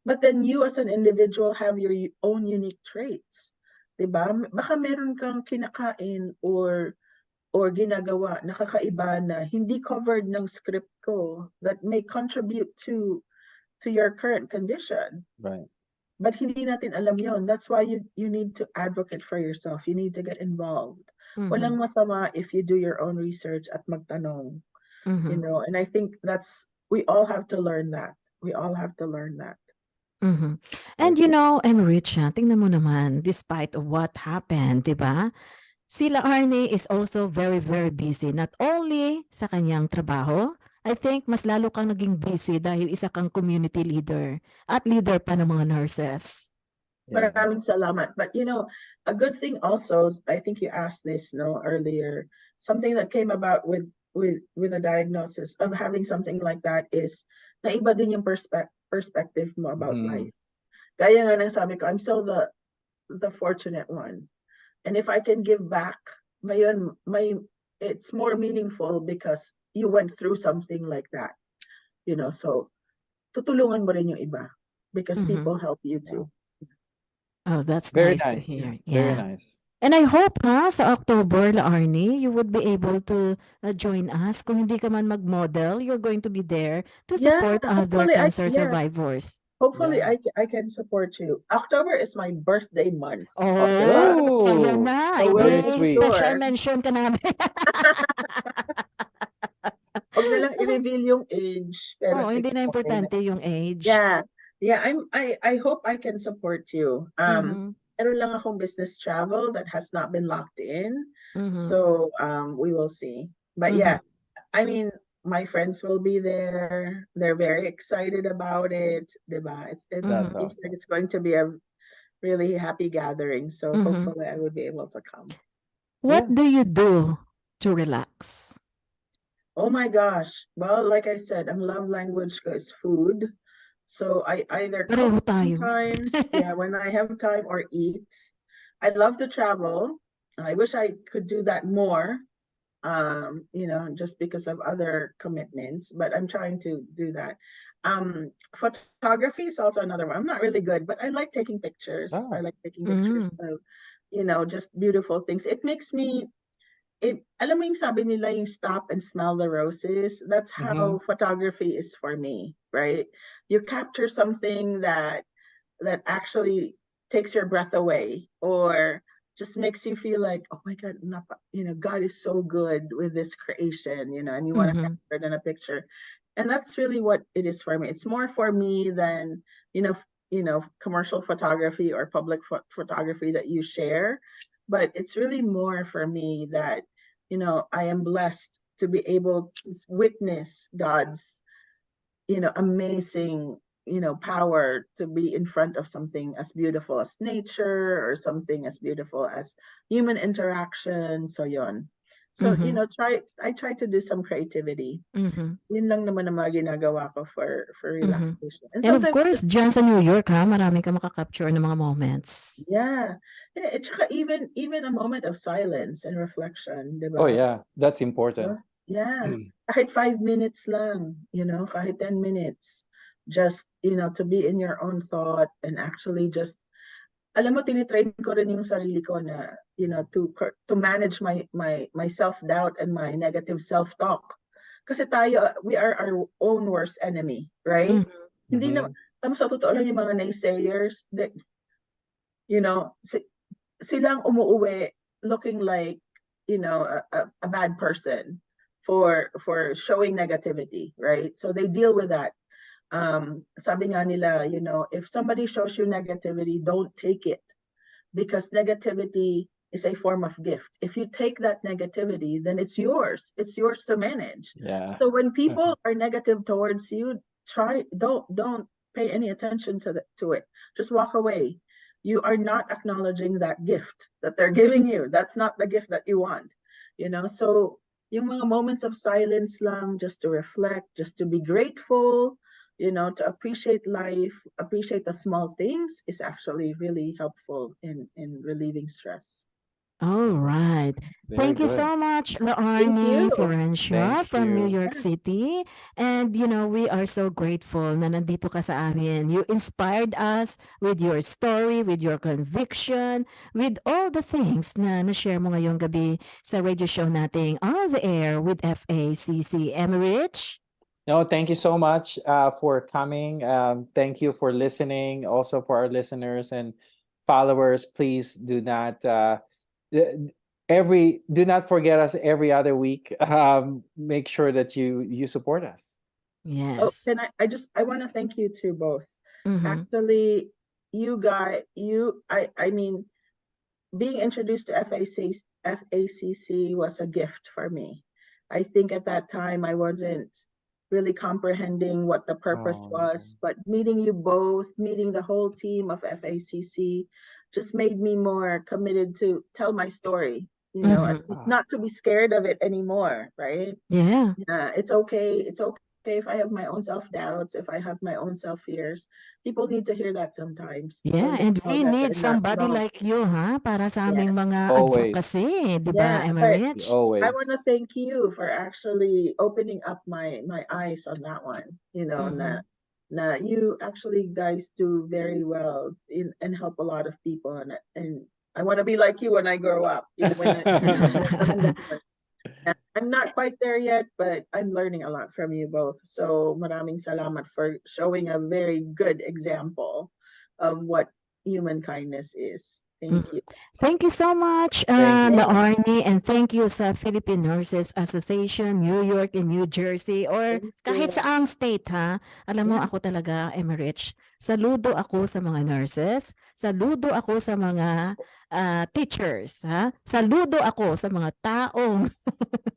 D: But then you as an individual have your own unique traits. 'Di ba? Baka meron kang kinakain or ginagawa na kakaiba na hindi covered ng script ko that may contribute to your current condition.
C: Right.
D: But hindi natin alam yon. That's why you need to advocate for yourself. You need to get involved.
B: Mhm.
D: Walang masama if you do your own research at magtanong,
B: Mhm.
D: and I think we all have to learn that. We all have to learn that.
B: Mhm.
C: I
B: And
C: agree.
B: Emerich, tingnan mo naman, despite of what happened, 'di ba? Sila Arnie is also very, very busy. Not only sa kanyang trabaho, I think mas lalo kang naging busy dahil isa kang community leader at leader pa ng mga nurses.
C: Yeah.
D: Maraming salamat. But a good thing also, I think you asked this no earlier, something that came about with a diagnosis of having something like that is naiba din yung perspective mo about
C: Mhm.
D: life. Gaya nga ng sabi ko, I'm still the fortunate one. And if I can give back, it's more meaningful because you went through something like that. So tutulungan mo rin yung iba because
B: Mhm.
D: people help you
C: Yeah.
D: too.
B: Oh, that's
C: Very
B: nice to
C: nice.
B: hear.
C: Very
B: Yeah.
C: nice.
B: And I hope sa October, La Arnie, you would be able to join us. Kung hindi ka man mag-model, you're going to be there to
D: Yeah,
B: support other cancer
D: yeah,
B: survivors.
D: hopefully
C: Yeah.
D: I can support you. October is my birthday month. Oh,
B: Oh,
D: diba?
B: ayan
C: Oh,
B: na.
D: So we'll
C: very
D: make
B: Edi,
C: sweet.
B: special
D: sure.
B: mention ka namin.
D: Huwag na lang i-reveal yung age, pero
B: Oo, hindi na
D: okay na.
B: importante yung age.
D: Yeah. Yeah, I hope I can support you.
B: Mhm.
D: Meron lang akong business travel that has not been locked in.
B: Mhm.
D: So, we will see. But
B: Mhm.
D: yeah, I mean, my friends will be there. They're very excited about it. Diba? It
B: Mhm.
C: That's
D: seems like
C: awesome.
D: it's going to be a really happy gathering. So
B: Mhm.
D: hopefully I will be able to come.
B: What
C: Yeah.
B: do you do to relax?
D: Oh my gosh. Well, like I said, ang love language ko is food. So I either cook
B: Pareho tayo.
D: sometimes, yeah, when I have time or eat. I love to travel. I wish I could do that more, just because of other commitments, but I'm trying to do that. Photography is also another one. I'm not really good, but I like taking pictures. I
C: Oh.
D: like taking pictures
B: Mhm.
D: of, just beautiful things. It makes me alam mo yung sabi nila yung stop and smell the roses. That's
C: Mhm.
D: how photography is for me, right? You capture something that actually takes your breath away or just makes you feel like, oh my God, God is so good with this creation, and you want to
B: Mhm.
D: capture it in a picture. And that's really what it is for me. It's more for me than, commercial photography or public photography that you share. But it's really more for me that, I am blessed to be able to witness God's amazing, power to be in front of something as beautiful as nature or something as beautiful as human interaction. So yon. So,
B: Mhm.
D: I try to do some creativity.
B: Mhm.
D: Yun lang naman ang mga ginagawa ko for
B: Mhm.
D: relaxation. And
B: And of
D: sometimes,
B: course, diyan sa New York marami kang makakapture ng mga moments.
D: yeah. It's even a moment of silence and reflection, di
C: Oh
D: ba?
C: yeah, that's important.
D: Huh? Yeah. Kahit 5 minutes lang, kahit 10 minutes. Just, to be in your own thought and actually just, alam mo, tinitrain ko rin yung sarili ko na, to manage my self-doubt and my negative self-talk. Kasi we are our own worst enemy, right?
B: Mhm.
D: Hindi na,
C: Mhm.
D: sa totoo lang yung mga naysayers, that, silang umuuwi looking like, a bad person for showing negativity, right? So they deal with that. Sabi nga nila, if somebody shows you negativity, don't take it, because negativity is a form of gift. If you take that negativity, then it's yours. It's yours to manage.
C: Yeah.
D: So when people are negative towards you, don't pay any attention to it. Just walk away. You are not acknowledging that gift that they're giving you. That's not the gift that you want. So yung mga moments of silence lang, just to reflect, just to be grateful, to appreciate life, appreciate the small things, is actually really helpful in relieving stress.
B: All right.
C: Very
B: Thank you
C: good.
B: so much,
D: Thank
B: Laarni
D: you.
B: Florencia
C: Thank
B: from New
C: you.
B: York City. And, we are so grateful na nandito ka sa amin. You inspired us with your story, with your conviction, with all the things na na-share mo ngayong gabi sa radio show nating On the Air with FACC. Rich?
C: No, thank you so much for coming. Thank you for listening. Also for our listeners and followers, please do not do not forget us every other week. Make sure that you support us.
B: Yes.
D: And I want to thank you two both.
B: Mhm.
D: Actually, you guys, I mean, being introduced to FACC was a gift for me. I think at that time I wasn't really comprehending what the purpose was, but meeting you both, meeting the whole team of FACC, just made me more committed to tell my story,
B: Mhm.
D: not to be scared of it anymore, right?
B: Yeah.
D: It's okay. It's okay if I have my own self-doubts, if I have my own self-fears. People need to hear that sometimes. So
B: Yeah,
D: they
B: and
D: know
B: we
D: that
B: need
D: they're not
B: somebody
D: alone.
B: like you, para sa
D: Yeah.
B: aming mga
C: Always.
B: advocacy, di ba,
D: Yeah, but
B: Rich?
C: Always.
D: I want to thank you for actually opening up my eyes on that one.
B: Mhm.
D: Na you actually guys do very well and help a lot of people, and I want to be like you when I grow up. I'm not quite there yet, but I'm learning a lot from you both. So maraming salamat for showing a very good example of what human kindness is. Thank you.
B: Thank you so much,
C: Thank you so much.
B: Laarni, and thank you sa Philippine Nurses Association, New York and New Jersey, or
D: Thank
B: kahit
D: you.
B: saang state, ha? Alam mo,
D: Yeah.
B: ako talaga, Rich, saludo ako sa mga nurses, saludo ako sa mga teachers, ha? Saludo ako sa mga taong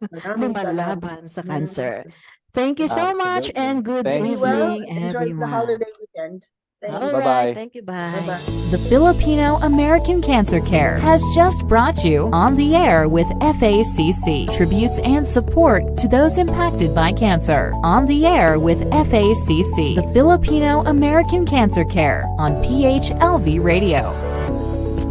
D: Maraming salamat.
B: lumalaban sa cancer. Thank you
D: Yeah.
B: so much
C: Absolutely.
B: and good
C: Thank
D: Be
C: you.
D: well.
B: evening,
D: Enjoy the
B: everyone.
D: holiday weekend. Thank
B: All
D: you.
B: right,
C: Bye-bye.
B: thank you, bye.
D: Bye-bye.
A: The Filipino American Cancer Care has just brought you On the Air with FACC, tributes and support to those impacted by cancer. On the Air with FACC, the Filipino American Cancer Care on PHLV Radio.